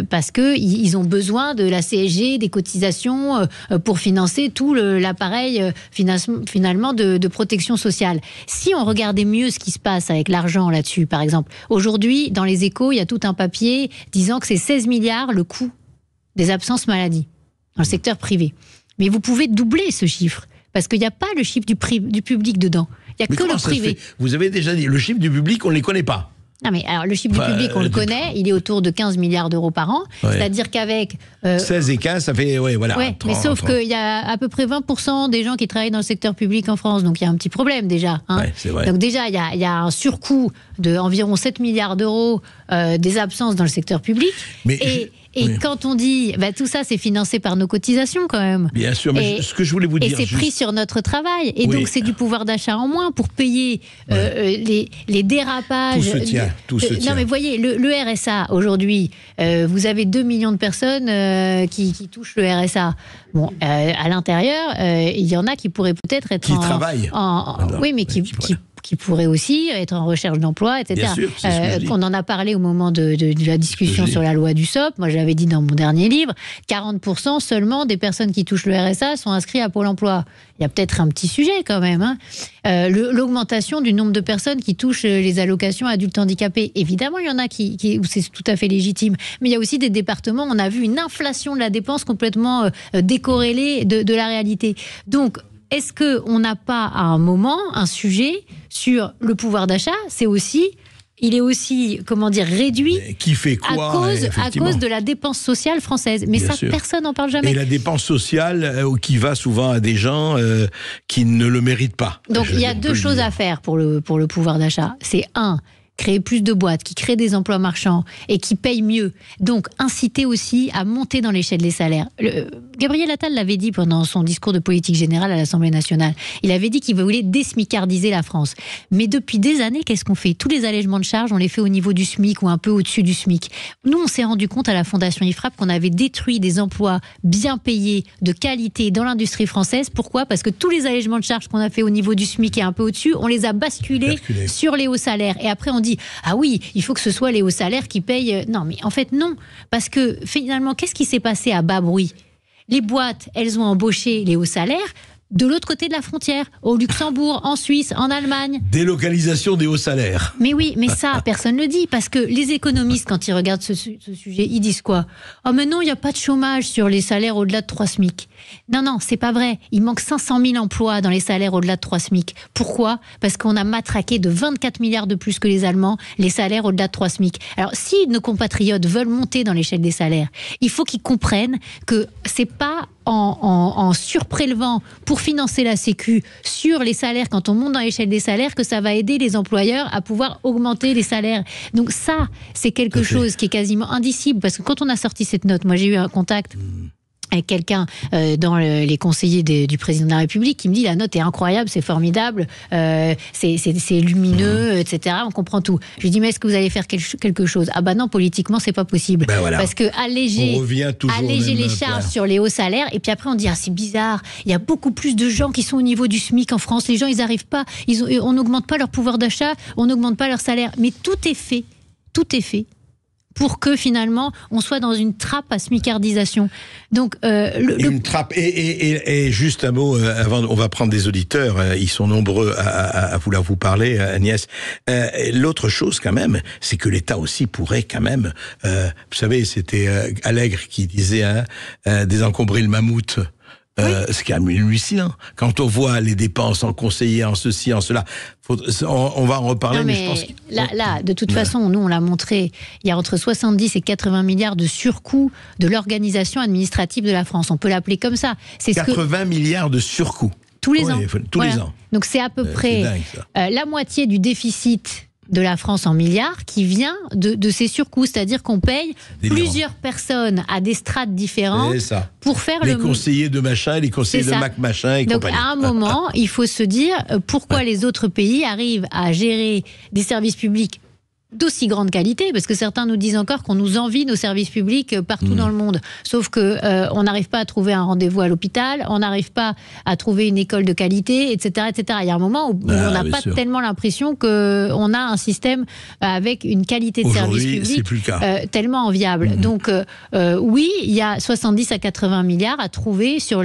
parce qu'ils ont besoin de la CSG, des cotisations, pour financer tout l'appareil finalement de protection sociale. Si on regardait mieux ce qui se passe avec l'argent là-dessus, par exemple, aujourd'hui, dans les Échos, il y a tout un papier disant que c'est 16 milliards le coût des absences maladie dans le secteur privé. Mais vous pouvez doubler ce chiffre, parce qu'il n'y a pas le chiffre du public dedans. Il n'y a que le privé. Vous avez déjà dit, le chiffre du public, on ne les connaît pas. Non mais alors le chiffre du public, on le connaît, il est autour de 15 milliards d'euros par an, c'est-à-dire qu'avec... 16 et 15, ça fait, voilà. Ouais, 30, mais sauf qu'il y a à peu près 20% des gens qui travaillent dans le secteur public en France, donc il y a un petit problème déjà. Hein. Ouais, c'est vrai. Donc déjà, il y a un surcoût d'environ 7 milliards d'euros des absences dans le secteur public. Et quand on dit, tout ça c'est financé par nos cotisations quand même. Bien sûr, mais ce que je voulais vous dire... Et c'est pris sur notre travail. Et donc c'est du pouvoir d'achat en moins pour payer les dérapages... Tout se tient. Non mais voyez, le RSA aujourd'hui, vous avez 2 millions de personnes qui touchent le RSA. Bon, à l'intérieur, il y en a qui pourraient peut-être être... Qui travaillent. Oui, mais qui pourraient aussi être en recherche d'emploi, etc. Bien sûr, c'est ce que je dis. On en a parlé au moment de la discussion sur la loi du SOP. Moi, j'avais dit dans mon dernier livre, 40% seulement des personnes qui touchent le RSA sont inscrites à Pôle emploi. Il y a peut-être un petit sujet quand même. Hein. L'augmentation du nombre de personnes qui touchent les allocations adultes handicapés. Évidemment, il y en a où c'est tout à fait légitime. Mais il y a aussi des départements où on a vu une inflation de la dépense complètement décorrélée de la réalité. Donc, est-ce qu'on n'a pas à un moment un sujet sur le pouvoir d'achat ? Il est aussi, réduit qui fait quoi, à cause de la dépense sociale française. Mais bien ça, sûr. Personne n'en parle jamais. Et la dépense sociale qui va souvent à des gens qui ne le méritent pas. Donc il y a deux choses à faire pour le pouvoir d'achat. C'est créer plus de boîtes, qui créent des emplois marchands et qui payent mieux. Donc, inciter aussi à monter dans l'échelle des salaires. Gabriel Attal l'avait dit pendant son discours de politique générale à l'Assemblée nationale. Il avait dit qu'il voulait désmicardiser la France. Mais depuis des années, qu'est-ce qu'on fait ? Tous les allègements de charges, on les fait au niveau du SMIC ou un peu au-dessus du SMIC. Nous, on s'est rendu compte à la Fondation IFRAP qu'on avait détruit des emplois bien payés, de qualité dans l'industrie française. Pourquoi ? Parce que tous les allègements de charges qu'on a fait au niveau du SMIC et un peu au-dessus, on les a basculés sur les hauts salaires. Et après, on dit ah oui, il faut que ce soit les hauts salaires qui payent. Non, mais en fait, non. Parce que finalement, qu'est-ce qui s'est passé à bas bruit ? Les boîtes, elles ont embauché les hauts salaires de l'autre côté de la frontière, au Luxembourg, en Suisse, en Allemagne. Délocalisation des hauts salaires. Mais oui, mais ça, personne ne le dit. Parce que les économistes, quand ils regardent ce sujet, ils disent quoi ? Oh, mais non, il n'y a pas de chômage sur les salaires au-delà de 3 SMIC. Non, c'est pas vrai. Il manque 500 000 emplois dans les salaires au-delà de 3 SMIC. Pourquoi ? Parce qu'on a matraqué de 24 milliards de plus que les Allemands les salaires au-delà de 3 SMIC. Alors, si nos compatriotes veulent monter dans l'échelle des salaires, il faut qu'ils comprennent que c'est pas en surprélevant pour financer la Sécu sur les salaires, quand on monte dans l'échelle des salaires, que ça va aider les employeurs à pouvoir augmenter les salaires. Donc ça, c'est quelque chose qui est quasiment indicible, parce que quand on a sorti cette note, moi j'ai eu un contact avec quelqu'un dans les conseillers du président de la République qui me dit la note est incroyable, c'est formidable, c'est lumineux, etc. On comprend tout. Je lui dis mais est-ce que vous allez faire quelque chose ? Ah bah non, politiquement c'est pas possible. Voilà. Parce que alléger les charges sur les hauts salaires, et puis après on dit ah c'est bizarre, il y a beaucoup plus de gens qui sont au niveau du SMIC en France. Les gens ils arrivent pas, on n'augmente pas leur pouvoir d'achat, on n'augmente pas leur salaire. Mais tout est fait pour que finalement on soit dans une trappe à smicardisation. Donc une trappe. Et juste un mot avant, on va prendre des auditeurs. Ils sont nombreux à vouloir vous parler, Agnès. L'autre chose quand même, c'est que l'État aussi pourrait quand même. Vous savez, c'était Allègre qui disait désencombrer le mammouth. C'est quand même hallucinant. Quand on voit les dépenses en conseiller, en ceci, en cela, on va en reparler. Non, mais je pense là, de toute façon, nous, on l'a montré, il y a entre 70 et 80 milliards de surcoût de l'organisation administrative de la France. On peut l'appeler comme ça. 80 milliards de surcoût. Tous les ans. Tous les ans. Donc c'est à peu près la moitié du déficit de la France en milliards qui vient de ces surcoûts, c'est-à-dire qu'on paye plusieurs personnes à des strates différentes pour faire les conseillers de machin, les conseillers de Mac machin et donc compagnie. À un moment, il faut se dire pourquoi les autres pays arrivent à gérer des services publics d'aussi grande qualité, parce que certains nous disent encore qu'on nous envie nos services publics partout dans le monde. Sauf que on n'arrive pas à trouver un rendez-vous à l'hôpital, on n'arrive pas à trouver une école de qualité, etc., etc. Il y a un moment où on n'a pas tellement l'impression qu'on a un système avec une qualité de service public tellement enviable. Donc oui, il y a 70 à 80 milliards à trouver sur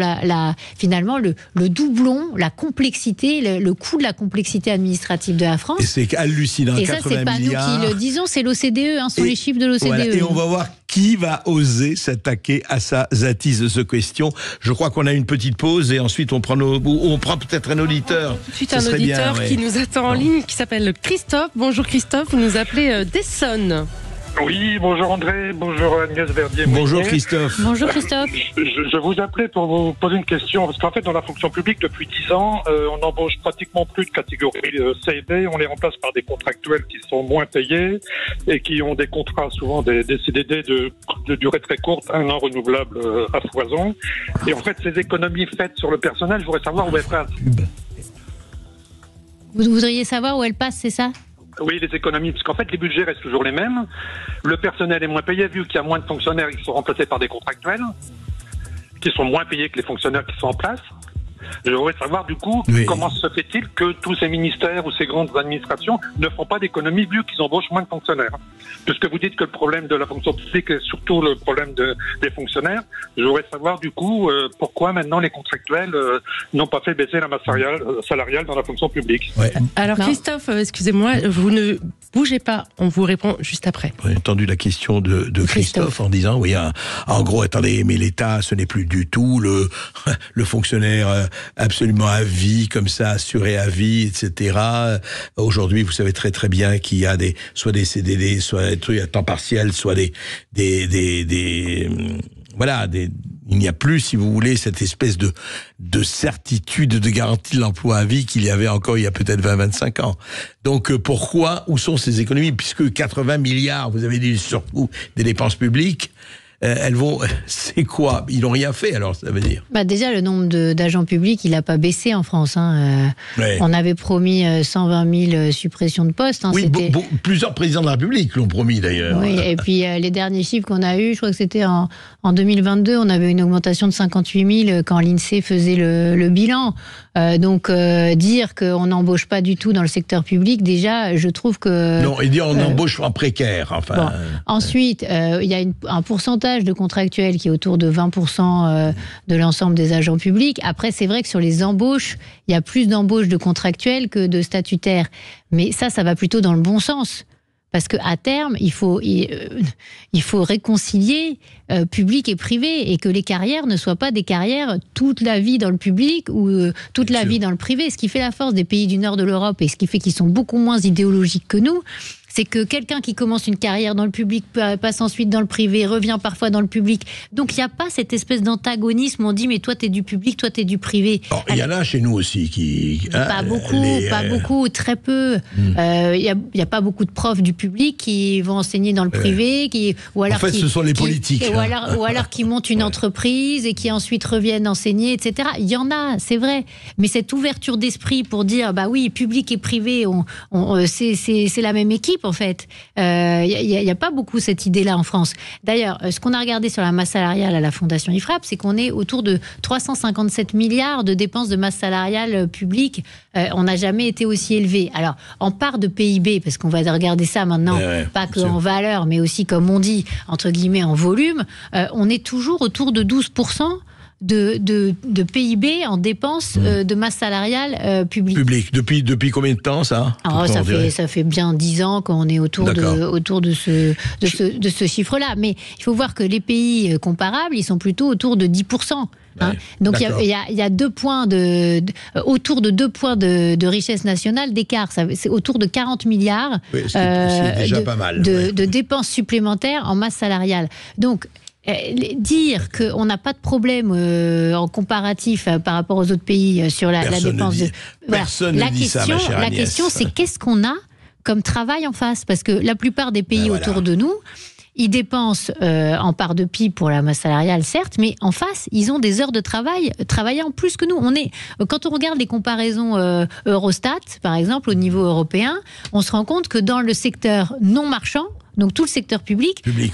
finalement le doublon, la complexité, le coût de la complexité administrative de la France. Et c'est hallucinant, et 80 ça, c'est pas milliards. Nous qui le disons, c'est l'OCDE, sont les chiffres de l'OCDE. Voilà, et on va voir qui va oser s'attaquer à sa zatise de ce question. Je crois qu'on a une petite pause et ensuite on prend peut-être un auditeur. Tout de suite un auditeur qui nous attend en ligne, qui s'appelle Christophe. Bonjour Christophe, vous nous appelez d'Essonne. Oui, bonjour André, bonjour Agnès Verdier. Bonjour Christophe. Bonjour Christophe. Je vous appelais pour vous poser une question, parce qu'en fait dans la fonction publique depuis 10 ans, on n'embauche pratiquement plus de catégorie C et B, on les remplace par des contractuels qui sont moins payés et qui ont des contrats, souvent des CDD de durée très courte, 1 an renouvelable à foison. Et en fait ces économies faites sur le personnel, je voudrais savoir où elles passent. Vous voudriez savoir où elles passent, c'est ça ? Oui, les économies, parce qu'en fait, les budgets restent toujours les mêmes. Le personnel est moins payé, vu qu'il y a moins de fonctionnaires qui sont remplacés par des contractuels, qui sont moins payés que les fonctionnaires qui sont en place. Je voudrais savoir, du coup, comment se fait-il que tous ces ministères ou ces grandes administrations ne font pas d'économies, vu qu'ils embauchent moins de fonctionnaires. Puisque vous dites que le problème de la fonction publique est surtout le problème des fonctionnaires, je voudrais savoir, du coup, pourquoi maintenant les contractuels n'ont pas fait baisser la masse salariale dans la fonction publique. Ouais. Alors Christophe, excusez-moi, vous ne bougez pas, on vous répond juste après. On a entendu la question de Christophe en disant, oui, en gros, attendez, mais l'État, ce n'est plus du tout le fonctionnaire absolument à vie, comme ça, assuré à vie, etc. Aujourd'hui, vous savez très très bien qu'il y a soit des CDD, soit des trucs à temps partiel, soit il n'y a plus, si vous voulez, cette espèce de certitude, de garantie de l'emploi à vie qu'il y avait encore il y a peut-être 20-25 ans. Donc où sont ces économies? Puisque 80 milliards, vous avez dit, surcoût des dépenses publiques, c'est quoi? Ils n'ont rien fait, alors, ça veut dire. Déjà, le nombre d'agents publics, il n'a pas baissé en France. On avait promis 120 000 suppressions de postes. Oui, plusieurs présidents de la République l'ont promis, d'ailleurs. Oui, et puis les derniers chiffres qu'on a eus, je crois que c'était en 2022, on avait une augmentation de 58 000 quand l'INSEE faisait le bilan. Donc, dire qu'on n'embauche pas du tout dans le secteur public, déjà, je trouve que... Non, et dire on embauche en précaire, enfin... Bon. Ensuite, il y a un pourcentage de contractuels qui est autour de 20% de l'ensemble des agents publics. Après, c'est vrai que sur les embauches, il y a plus d'embauches de contractuels que de statutaires. Mais ça va plutôt dans le bon sens. Parce qu'à terme, il faut réconcilier public et privé, et que les carrières ne soient pas des carrières toute la vie dans le public ou toute la vie dans le privé. Ce qui fait la force des pays du nord de l'Europe et ce qui fait qu'ils sont beaucoup moins idéologiques que nous, c'est que quelqu'un qui commence une carrière dans le public passe ensuite dans le privé, revient parfois dans le public. Donc il n'y a pas cette espèce d'antagonisme où on dit mais toi t'es du public, toi t'es du privé. Il y en a chez nous aussi qui... Pas beaucoup, très peu. Il n'y a pas beaucoup de profs du public qui vont enseigner dans le privé. Ce sont les politiques. Ou alors qui montent une entreprise et qui ensuite reviennent enseigner, etc. Il y en a, c'est vrai. Mais cette ouverture d'esprit pour dire oui, public et privé, c'est la même équipe. En fait, il n'y a pas beaucoup cette idée-là en France. D'ailleurs, ce qu'on a regardé sur la masse salariale à la Fondation IFRAP, c'est qu'on est autour de 357 milliards de dépenses de masse salariale publique. On n'a jamais été aussi élevé. Alors, en part de PIB, parce qu'on va regarder ça maintenant, pas qu'en valeur, mais aussi, comme on dit, entre guillemets, en volume, on est toujours autour de 12%. De PIB en dépenses de masse salariale publique. Depuis combien de temps, ça? Ça fait bien 10 ans qu'on est autour de ce chiffre-là. Mais il faut voir que les pays comparables, ils sont plutôt autour de 10%. Donc il y a 2 points autour de 2 points de richesse nationale d'écart. C'est autour de 40 milliards pas mal, de dépenses supplémentaires en masse salariale. Donc dire qu'on n'a pas de problème en comparatif par rapport aux autres pays sur la dépense Personne ne dit ça, ma chère Agnès. La question, c'est qu'est-ce qu'on a comme travail en face? Parce que la plupart des pays autour de nous, Ils dépensent en part de PIB pour la masse salariale, certes, mais en face, ils ont des heures de travail travaillées en plus que nous. Quand on regarde les comparaisons Eurostat, par exemple, au niveau européen, on se rend compte que dans le secteur non marchand, donc tout le secteur public ouais.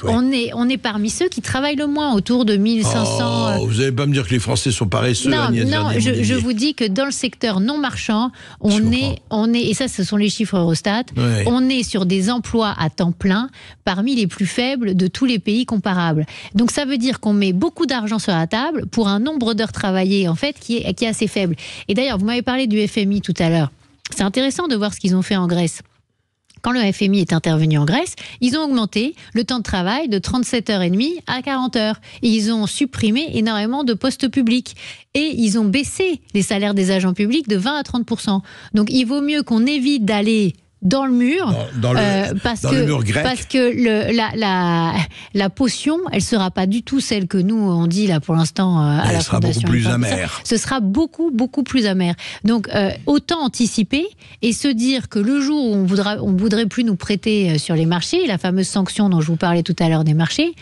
on est parmi ceux qui travaillent le moins, autour de 1500... vous n'allez pas me dire que les Français sont paresseux. Non, je vous dis que dans le secteur non marchand, on est, et ça ce sont les chiffres Eurostat, ouais. On est sur des emplois à temps plein parmi les plus faibles de tous les pays comparables. Donc ça veut dire qu'on met beaucoup d'argent sur la table pour un nombre d'heures travaillées en fait qui est assez faible. Et d'ailleurs, vous m'avez parlé du FMI tout à l'heure. C'est intéressant de voir ce qu'ils ont fait en Grèce. Quand le FMI est intervenu en Grèce, ils ont augmenté le temps de travail de 37h30 à 40 heures. Et ils ont supprimé énormément de postes publics. Et ils ont baissé les salaires des agents publics de 20 à 30%. Donc il vaut mieux qu'on évite d'aller dans le mur, le mur grec. Parce que la potion, elle sera pas du tout celle que nous on dit là pour l'instant à la Fondation. Elle sera beaucoup plus amère. Ce sera beaucoup plus amer. Donc autant anticiper et se dire que le jour où on voudrait plus nous prêter sur les marchés, la fameuse sanction dont je vous parlais tout à l'heure des marchés.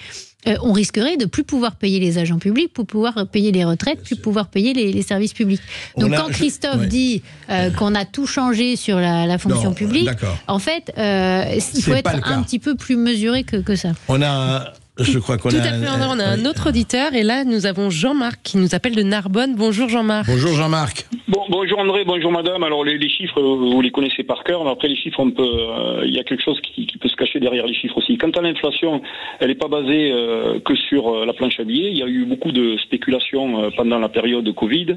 On risquerait de plus pouvoir payer les agents publics, pour pouvoir payer les retraites, plus pouvoir payer les services publics. Donc quand Christophe dit qu'on a tout changé sur la fonction publique, en fait, il faut être un petit peu plus mesuré que ça. Je crois qu'on Tout à fait, on a un autre auditeur et là nous avons Jean-Marc qui nous appelle de Narbonne. Bonjour Jean-Marc. Bonjour Jean-Marc. Bonjour André, bonjour madame. Alors les chiffres, vous les connaissez par cœur, mais après les chiffres, il y a quelque chose qui peut se cacher derrière les chiffres aussi. Quant à l'inflation, elle n'est pas basée que sur la planche à billets. Il y a eu beaucoup de spéculation pendant la période de Covid.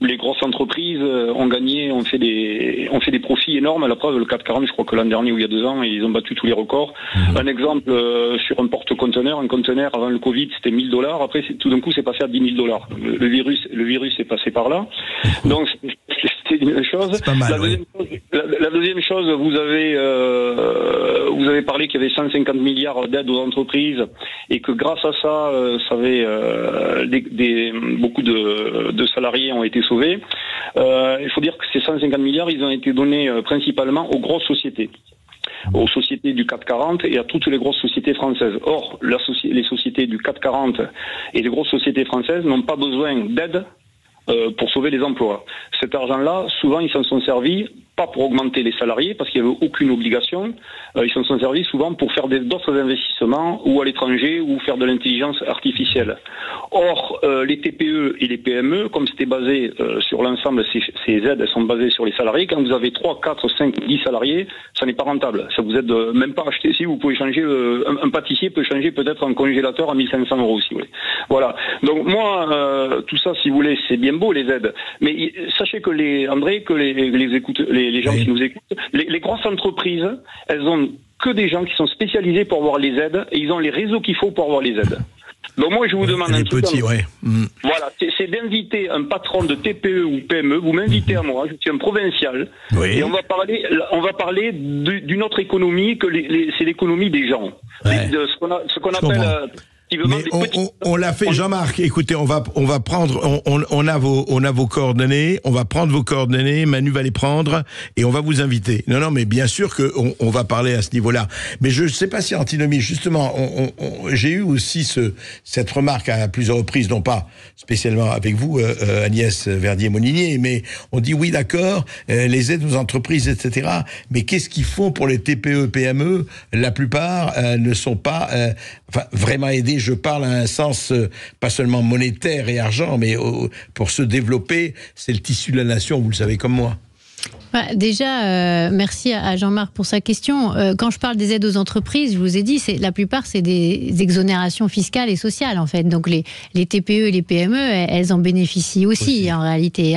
Les grosses entreprises ont gagné, ont fait des profits énormes. À la preuve, le CAC 40, je crois que l'an dernier ou il y a 2 ans, ils ont battu tous les records. Un exemple sur un porte-conteneur, un conteneur avant le Covid, c'était $1000. Après, tout d'un coup, c'est passé à $10 000. Le virus est passé par là. Donc, c'était une chose. C'est pas mal, la deuxième chose, vous avez parlé qu'il y avait 150 milliards d'aides aux entreprises et que grâce à ça, beaucoup de salariés ont été sauvés. Il faut dire que ces 150 milliards, ils ont été donnés principalement aux grosses sociétés. Aux sociétés du CAC 40 et à toutes les grosses sociétés françaises. Or, les sociétés du CAC 40 et les grosses sociétés françaises n'ont pas besoin d'aide pour sauver les emplois. Cet argent-là, souvent, ils s'en sont servis pas pour augmenter les salariés, parce qu'il n'y avait aucune obligation. Ils s'en sont servis souvent pour faire d'autres investissements, ou à l'étranger, ou faire de l'intelligence artificielle. Or, les TPE et les PME, comme c'était basé sur l'ensemble, ces aides, elles sont basées sur les salariés. Quand vous avez 3, 4, 5, 10 salariés, ça n'est pas rentable. Ça vous aide même pas à acheter. Si vous pouvez changer, un pâtissier peut changer peut-être un congélateur à 1500 €, si vous voulez. Voilà. Donc moi, tout ça, si vous voulez, c'est bien beau, les aides. Mais sachez que les gens qui nous écoutent, les grosses entreprises, elles ont que des gens qui sont spécialisés pour avoir les aides et ils ont les réseaux qu'il faut pour avoir les aides. Donc moi je vous demande un truc. Voilà, c'est d'inviter un patron de TPE ou PME, vous m'invitez à moi, je suis un provincial, et on va parler d'une autre économie que c'est l'économie des gens, de ce qu'on appelle Mais on l'a fait, Jean-Marc. Écoutez, on va prendre, on a vos coordonnées, on va prendre vos coordonnées, Manu va les prendre et on va vous inviter. Non, mais bien sûr que on va parler à ce niveau-là. Mais je ne sais pas si antinomie, justement, j'ai eu aussi cette remarque à plusieurs reprises, non pas spécialement avec vous, Agnès Verdier-Monigné, mais on dit oui, d'accord, les aides aux entreprises, etc. Mais qu'est-ce qu'ils font pour les TPE, PME? La plupart ne sont pas vraiment aidés. Je parle à un sens pas seulement monétaire et argent, mais pour se développer, c'est le tissu de la nation, vous le savez comme moi. Déjà, merci à Jean-Marc pour sa question. Quand je parle des aides aux entreprises, je vous ai dit, la plupart, c'est des exonérations fiscales et sociales, en fait. Donc, les TPE et les PME, elles en bénéficient aussi. En réalité.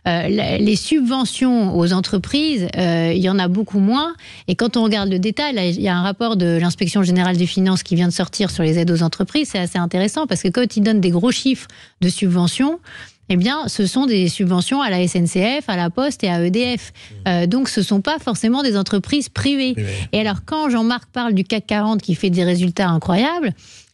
Les subventions aux entreprises, il y en a beaucoup moins. Et quand on regarde le détail, là, il y a un rapport de l'Inspection générale des finances qui vient de sortir sur les aides aux entreprises. C'est assez intéressant parce que quand ils donnent des gros chiffres de subventions, eh bien, ce sont des subventions à la SNCF, à la Poste et à EDF. Donc, ce ne sont pas forcément des entreprises privées. Et alors, quand Jean-Marc parle du CAC 40 qui fait des résultats incroyables,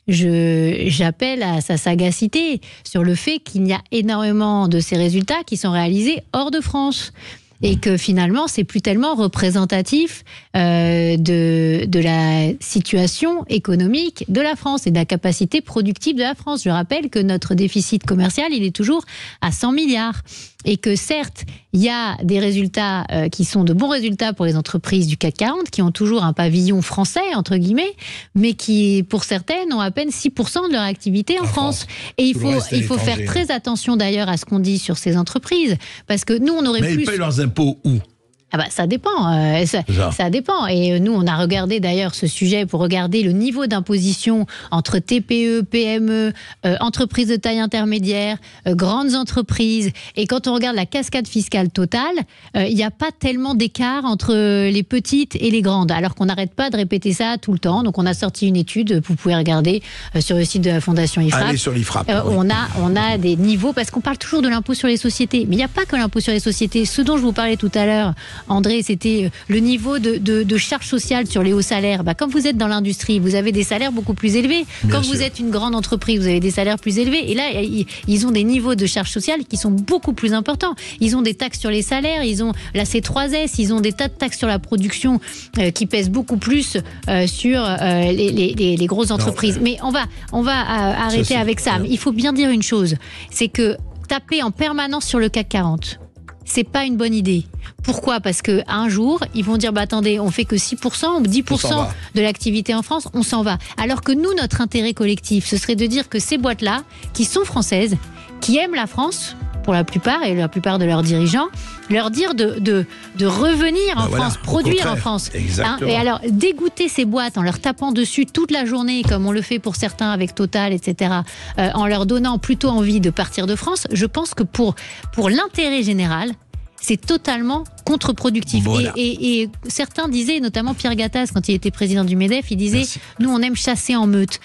j'appelle à sa sagacité sur le fait qu'il y a énormément de ces résultats qui sont réalisés hors de France. et que finalement c'est plus tellement représentatif de la situation économique de la France et de la capacité productive de la France. Je rappelle que notre déficit commercial, il est toujours à 100 milliards. Et que certes, il y a des résultats qui sont de bons résultats pour les entreprises du CAC 40, qui ont toujours un pavillon français, entre guillemets, mais qui, pour certaines, ont à peine 6% de leur activité en France. Et il faut faire très attention d'ailleurs à ce qu'on dit sur ces entreprises, parce que nous, on aurait plus... Mais ils payent leurs impôts où ? Ah bah, ça dépend, ça dépend. Et nous, on a regardé d'ailleurs ce sujet pour regarder le niveau d'imposition entre TPE, PME, entreprises de taille intermédiaire, grandes entreprises. Et quand on regarde la cascade fiscale totale, il n'y a pas tellement d'écart entre les petites et les grandes, alors qu'on n'arrête pas de répéter ça tout le temps. Donc on a sorti une étude, vous pouvez regarder sur le site de la Fondation IFRAP. Allez sur l'IFRAP. Oui. On a des niveaux, parce qu'on parle toujours de l'impôt sur les sociétés. Mais il n'y a pas que l'impôt sur les sociétés. Ce dont je vous parlais tout à l'heure, André, c'était le niveau de charge sociale sur les hauts salaires. Quand vous êtes dans l'industrie, vous avez des salaires beaucoup plus élevés. Quand vous êtes une grande entreprise, vous avez des salaires plus élevés. Et là, ils ont des niveaux de charge sociale qui sont beaucoup plus importants. Ils ont des taxes sur les salaires, ils ont la C3S, ils ont des tas de taxes sur la production qui pèsent beaucoup plus sur les grosses entreprises. Mais on va arrêter avec ça. Mais il faut bien dire une chose, c'est que taper en permanence sur le CAC 40, c'est pas une bonne idée. Pourquoi ? Parce qu'un jour, ils vont dire attendez, on fait que 6% ou 10% de l'activité en France, on s'en va. Alors que nous, notre intérêt collectif, ce serait de dire que ces boîtes-là, qui sont françaises, qui aiment la France, pour la plupart, et la plupart de leurs dirigeants, leur dire de revenir en France, produire en France. Et alors, dégoûter ces boîtes en leur tapant dessus toute la journée, comme on le fait pour certains avec Total, etc., en leur donnant plutôt envie de partir de France, je pense que pour l'intérêt général, c'est totalement contre-productif. Voilà. Et certains disaient, notamment Pierre Gattaz, quand il était président du MEDEF, il disait nous, on aime chasser en meute.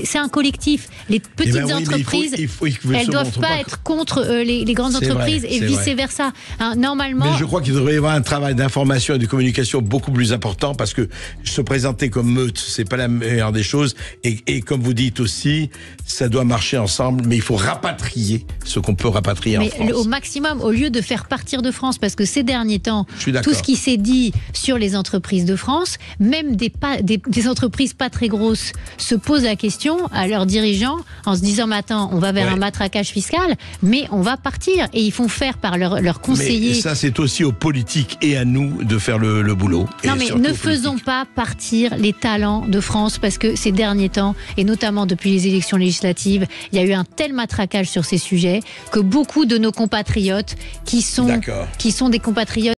C'est un collectif. Les petites entreprises, elles ne doivent pas être contre les grandes entreprises et vice-versa. Normalement. Mais je crois qu'il devrait y avoir un travail d'information et de communication beaucoup plus important, parce que se présenter comme meute, c'est pas la meilleure des choses. Et comme vous dites aussi, ça doit marcher ensemble, mais il faut rapatrier ce qu'on peut rapatrier en France. Au maximum, au lieu de faire partir de France, parce que ces derniers temps, tout ce qui s'est dit sur les entreprises de France, même des entreprises pas très grosses, se posent la question à leurs dirigeants en se disant mais attends, on va vers un matraquage fiscal, mais on va partir. Et ils font faire par leurs conseillers. Mais ça, c'est aussi aux politiques et à nous de faire le boulot. Non, mais ne faisons pas partir les talents de France, parce que ces derniers temps, et notamment depuis les élections législatives, il y a eu un tel matraquage sur ces sujets que beaucoup de nos compatriotes qui sont des compatriotes